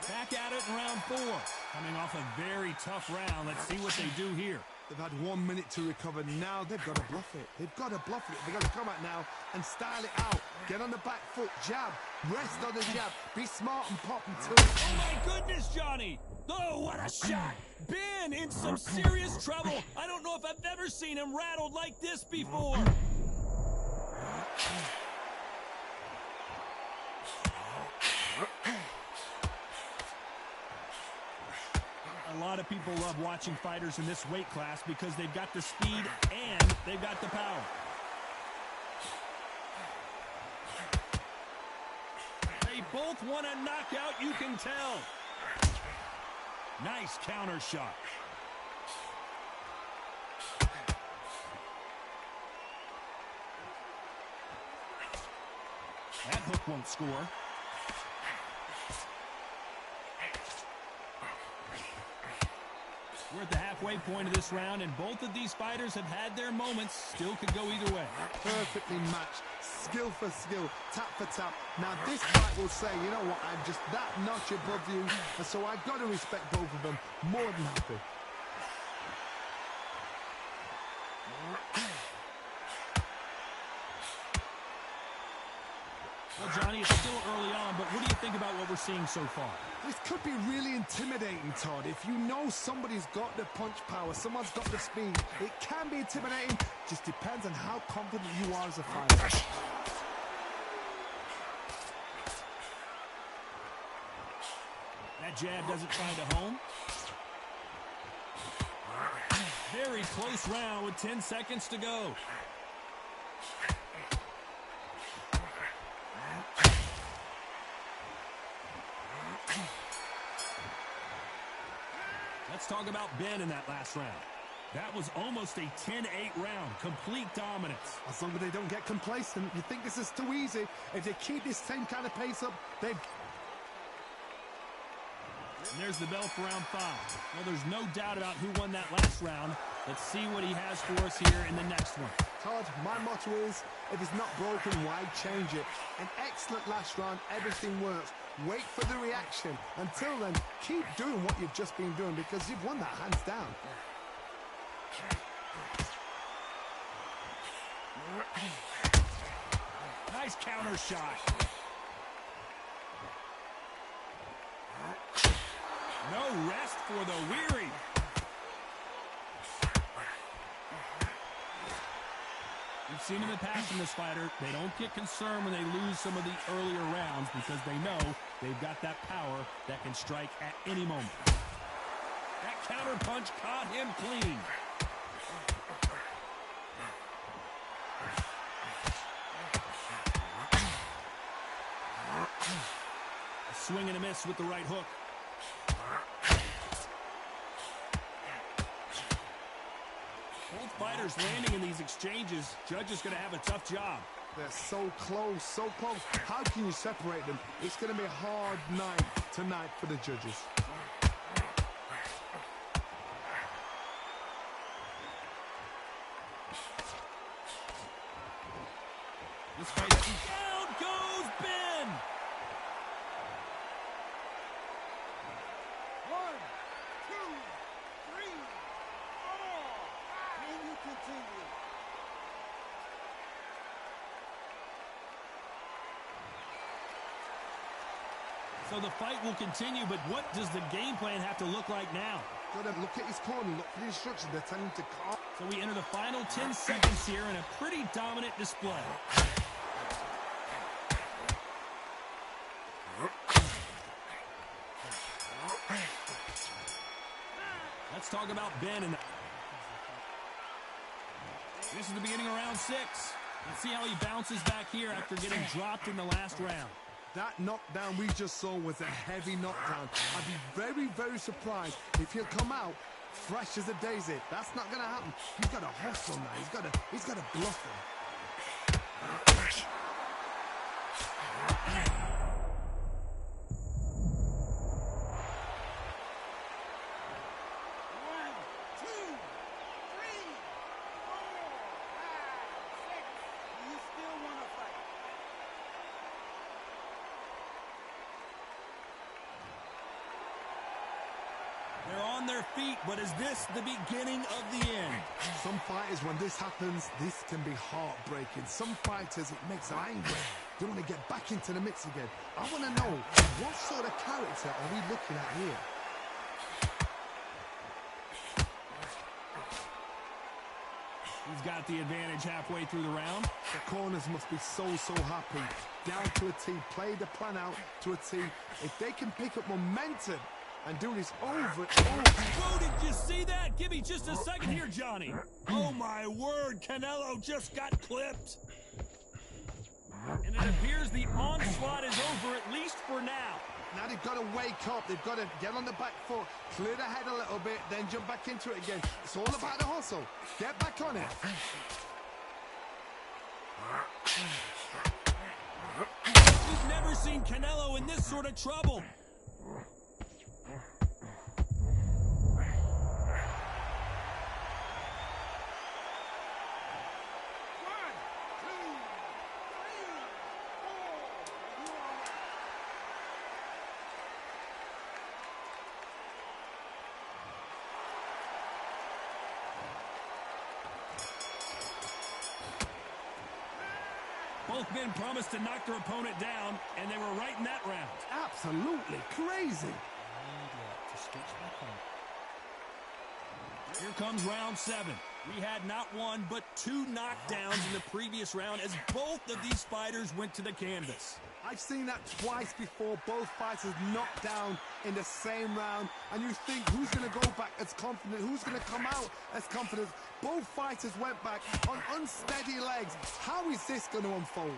Back at it in round 4. Coming off a very tough round. Let's see what they do here. They've had 1 minute to recover. Now they've got to bluff it. They've got to bluff it. They've got to come out now and style it out. Get on the back foot, jab, rest on the jab. Be smart and pop until... Oh, my goodness, Johnny. Oh, what a shot. Ben in some serious trouble. I don't know if I've ever seen him rattled like this before. A lot of people love watching fighters in this weight class because they've got the speed and they've got the power. They both want a knockout, you can tell. Nice counter shot. That hook won't score. We're at the halfway point of this round, and both of these fighters have had their moments. Still could go either way. Perfectly matched. Skill for skill, tap for tap. Now this fight will say, you know what, I'm just that notch above you, and so I've got to respect both of them. More than happy. Well, Johnny, it's still early on, but what do you think about what we're seeing so far? This could be really intimidating, Todd. If you know somebody's got the punch power, someone's got the speed, it can be intimidating. Just depends on how confident you are as a fighter. That jab doesn't find a home. Very close round with 10 seconds to go. Let's talk about Ben in that last round. That was almost a 10-8 round, complete dominance. As long as they don't get complacent, you think this is too easy. If they keep this same kind of pace up, they... And there's the bell for round 5. Well, there's no doubt about who won that last round. Let's see what he has for us here in the next one. Todd, my motto is, if it's not broken, why change it? An excellent last round, everything works. Wait for the reaction. Until then, keep doing what you've just been doing because you've won that hands down. Nice counter shot. No rest for the weary. We've seen in the past from this fighter, they don't get concerned when they lose some of the earlier rounds because they know they've got that power that can strike at any moment. That counter punch caught him clean. A swing and a miss with the right hook. Both fighters landing in these exchanges. Judge is going to have a tough job. They're so close, so close. How can you separate them? It's going to be a hard night tonight for the judges. This fight, down goes Ben! 1, 2, 3, 4. Can you continue? So the fight will continue, but what does the game plan have to look like now? Got to look at his corner, look for the instructions. They're telling him to calm. So we enter the final 10 seconds here in a pretty dominant display. Let's talk about Ben. This is the beginning of round 6. Let's see how he bounces back here after getting dropped in the last round. That knockdown we just saw was a heavy knockdown. I'd be very, very surprised if he'll come out fresh as a daisy. That's not going to happen. He's got to hustle now. He's got to bluff him. 'They're on their feet, but is this the beginning of the end? Some fighters, when this happens, this can be heartbreaking. Some fighters, it makes them angry. They want to get back into the mix again. I want to know, what sort of character are we looking at here? He's got the advantage halfway through the round. The corners must be so happy. Down to a T, play the plan out to a T. If they can pick up momentum and do this over and over. Whoa, did you see that? Give me just a second here, Johnny. Oh, my word. Canelo just got clipped. And it appears the onslaught is over, at least for now. Now they've got to wake up. They've got to get on the back foot, clear the head a little bit, then jump back into it again. It's all about the hustle. Get back on it. We've never seen Canelo in this sort of trouble. Both men promised to knock their opponent down, and they were right in that round. Absolutely crazy. Here comes round 7. We had not one, but 2 knockdowns in the previous round as both of these fighters went to the canvas. I've seen that twice before, both fighters knocked down in the same round, and you think, who's going to go back as confident, who's going to come out as confident? Both fighters went back on unsteady legs. How is this going to unfold?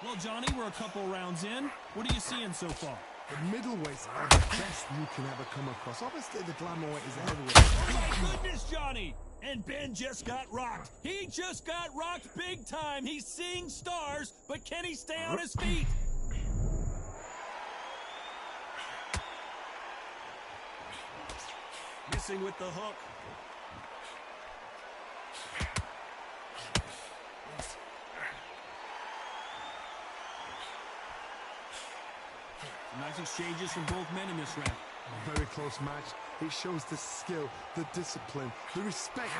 Well, Johnny, we're a couple rounds in. What are you seeing so far? The middleweights are the best you can ever come across. Obviously, the glamour weight is the heavyweight. Oh, my goodness, Johnny! And Ben just got rocked. He just got rocked big time. He's seeing stars, but can he stay on his feet? Missing with the hook. Nice exchanges from both men in this round. Very close match. It shows the skill, the discipline, the respect.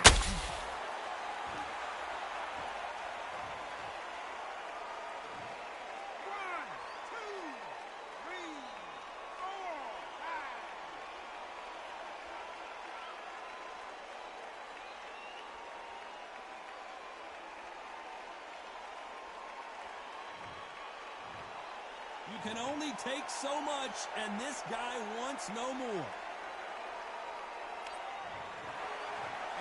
can only take so much, and this guy wants no more.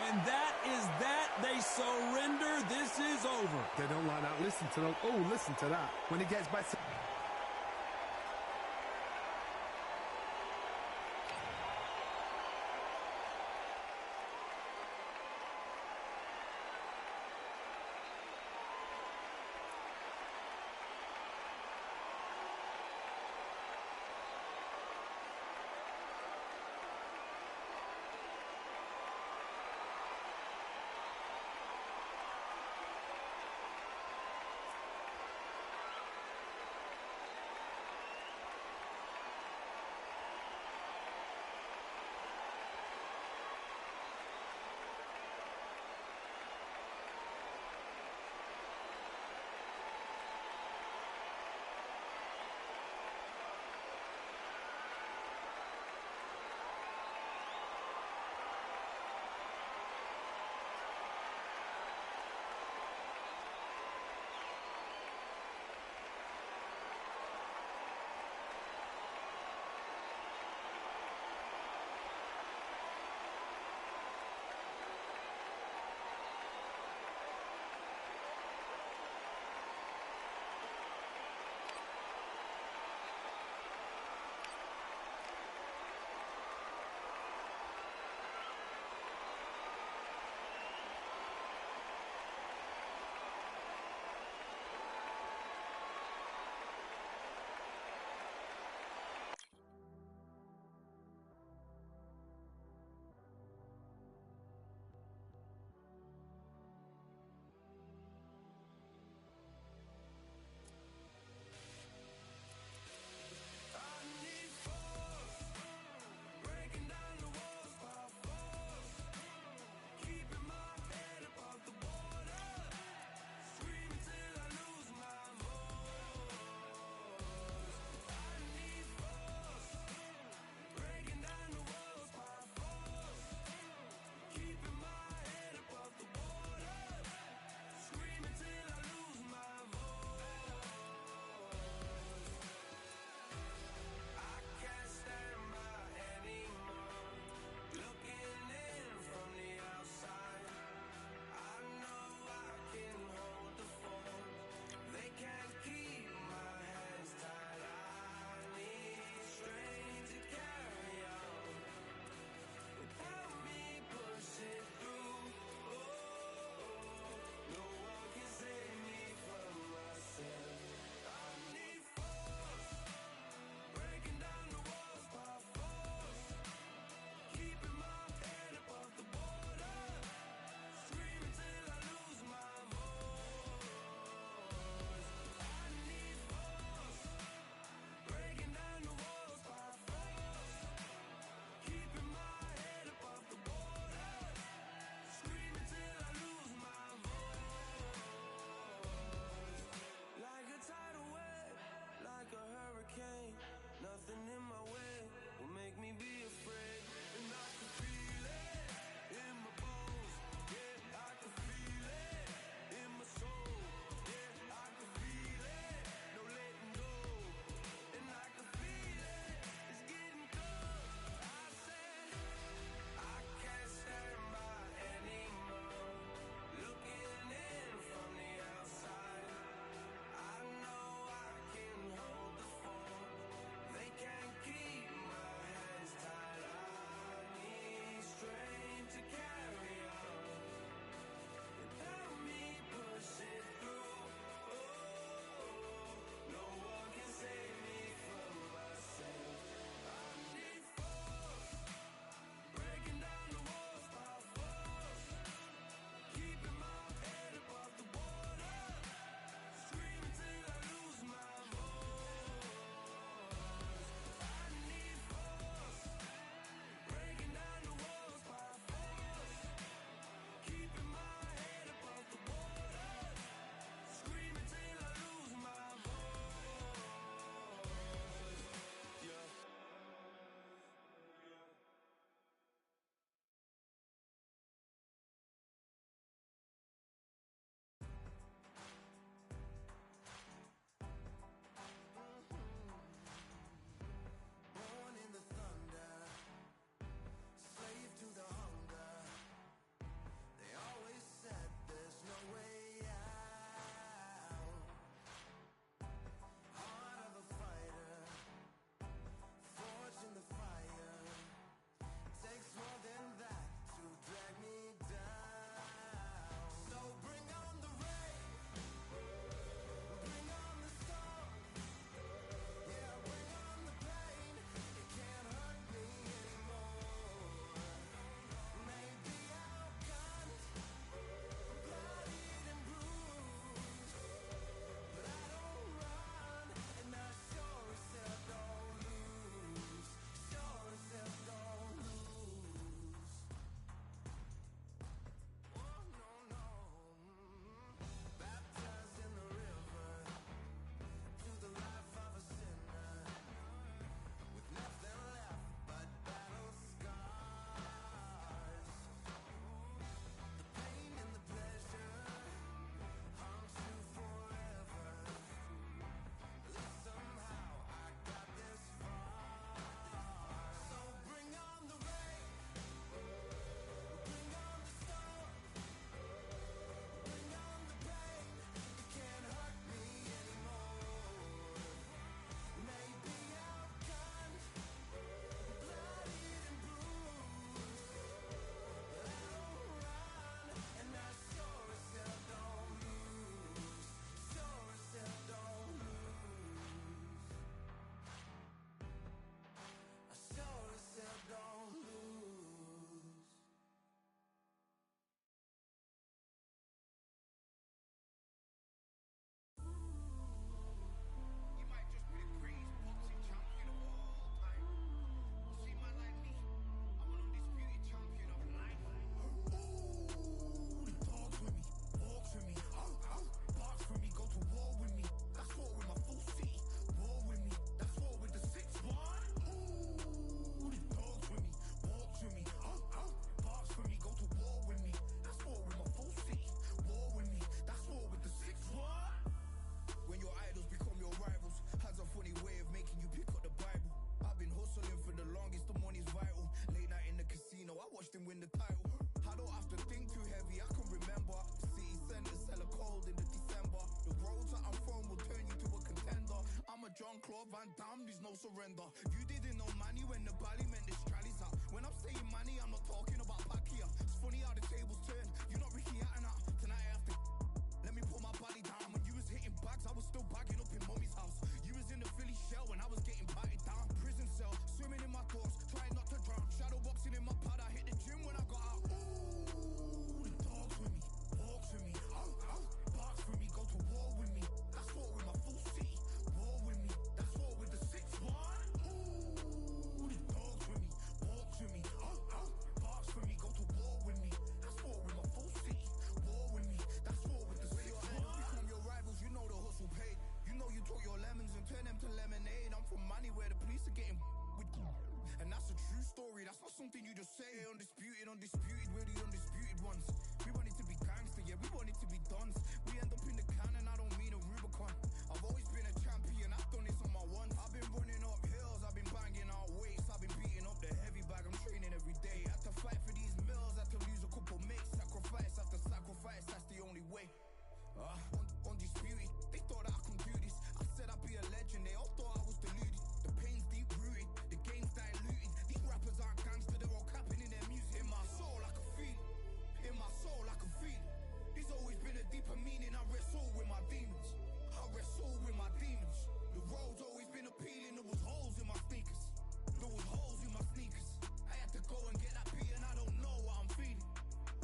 And that is that. They surrender. This is over. They don't like that. Listen to them. Oh, listen to that. When he gets back to... Jean-Claude Van Damme, there's no surrender. You didn't know money when the bally meant this trallies up. When I'm saying money, I'm not talking about back here. It's funny how the tables turn. You're not Ricky Hatton. Tonight I have to let me put my body down. When you was hitting bags, I was still bagging up in mommy's house. You was in the Philly shell when I was getting batted down. Prison cell, swimming in my thoughts, trying not to drown. Shadow boxing in my pad, I hit the gym when I got out. Ooh, the dogs with me, walks with me, barks with me, go to war with me. That's war with my full city, war with me. That's war with the 6-1. Ooh, the dogs with me, walks with me, barks with me, go to war with me. That's war with my full city, war with me. That's war with the 6-1. Become your rivals, you know the hustle paid. You know you took your lemons and turn them to lemonade. I'm from money where the police are getting with you. And that's a true story, that's not something you just say. Undisputed, we're the undisputed ones. We want it to be gangster, yeah, we want it to be dons. We end up in the can and I don't mean a Rubicon. I've always been a champion, I've done this on my ones. I've been running up hills, I've been banging out weights. I've been beating up the heavy bag, I'm training every day. Had to fight for these mills, had to lose a couple mates. Sacrifice after sacrifice, that's the only way. Undisputed, they thought that I could do this. I said I'd be a legend, they all thought I was deluded. The pain's deep rooted, the game's diluted. These rappers aren't gangster, they're all capping in their music. In my soul I can feel it, in my soul I can feel it. There's always been a deeper meaning, I wrestle with my demons. I wrestle with my demons. The road's always been appealing, there was holes in my sneakers. There was holes in my sneakers. I had to go and get that beat and I don't know what I'm feeling.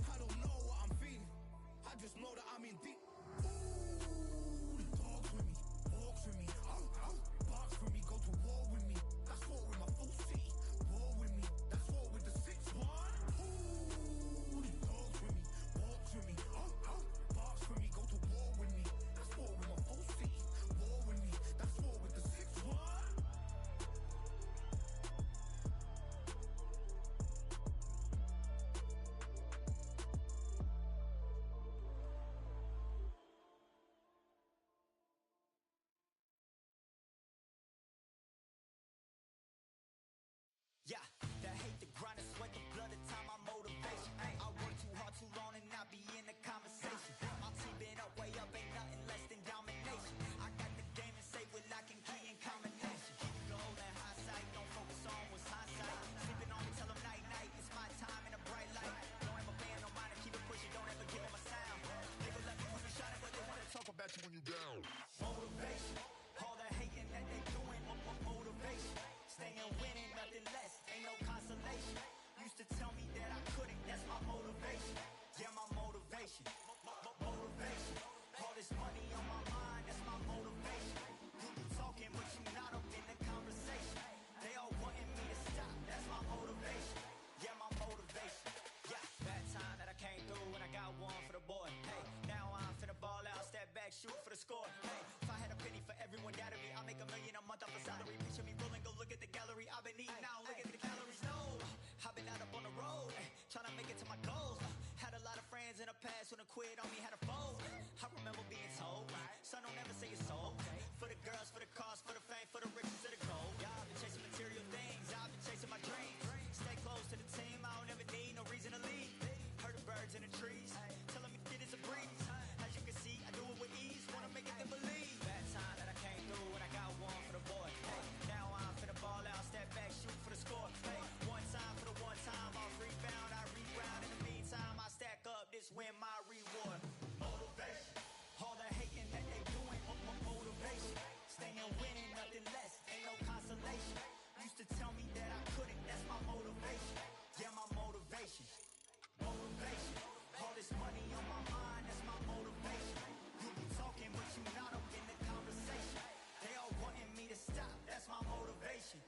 I don't know what I'm feeling. I just know that I'm in deep. Ooh, the dogs with me, walks with me, barks with me, go to war with me. That's war with my full city, war with me. That's war with the 6-1. Ooh, the dogs with me, walks with me, barks with me, go to war with me. That's war with my full city, war with me. That's war with the 6-1. Yeah, the hate, the grind, the sweat, the blood, the time, my motivation. I work too hard, too long, and not be in the conversation. My team been up, way up, ain't nothing less than domination. I got the game and say with lock and key and combination. Keep it gold and high sight, don't focus on what's hindsight. Sleeping on me, tell them night, night, it's my time in a bright light. Don't ever band, no mind, keep it pushing, don't ever give them a sound. Nigga let me when you shining, but they wanna talk about you when you down. Motivation, all the hating that they doing, motivation. Staying winning, nothing less, ain't no consolation. Used to tell me that I couldn't, that's my motivation. Yeah, my motivation, motivation. All this money on my mind, that's my motivation. You be talking, but you not up in the conversation. They all wanting me to stop, that's my motivation. Yeah, my motivation. Yeah, bad time that I came through when I got one for the boy. Hey, now I'm finna ball out, step back, shoot for the score. Hey, if I had a penny for everyone doubting me, I'll make $1 million a month off a salary. Picture me rolling, go look at the gallery. I've been eating now, look at the calories. No, I've been out up on the road, trying to make it to my goals. Had a lot of friends in the past when I quit on me, had a fold. I remember being told, son, don't ever say it's sold. For the girls, for the cars, for the fame, for the riches, for the gold. Yeah, I've been chasing material things, I've been chasing my dreams. Stay close to the team, I don't ever need no reason to leave. Heard the birds in the trees, telling me it is a breeze. As you can see, I do it with ease, wanna make it to believe. Bad time that I came through when I got one for the boy. Hey, now I'm finna ball out, step back, shoot for the score. Hey, one time for the one time, I'll rebound, I reground. In the meantime, I stack up, this win my reward. Motivation, all the hating that they doing, motivation. Staying winning, nothing less, ain't no consolation. Used to tell me that I couldn't, that's my motivation. Yeah, my motivation, motivation. All this money on my mind, that's my motivation. You be talking, but you not up in the conversation. They all wanting me to stop, that's my motivation.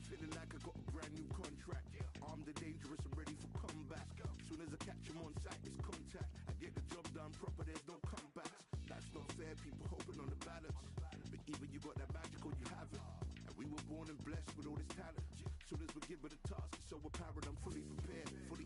Feeling like I got a brand new contract. Armed and dangerous and ready for comeback. Soon as I catch him on sight, it's contact. I get the job done proper, there's no comebacks. That's not fair, people hoping on the balance. But either you got that magic or you haven't. And we were born and blessed with all this talent. Soon as we're given a task, it's so apparent I'm fully prepared, fully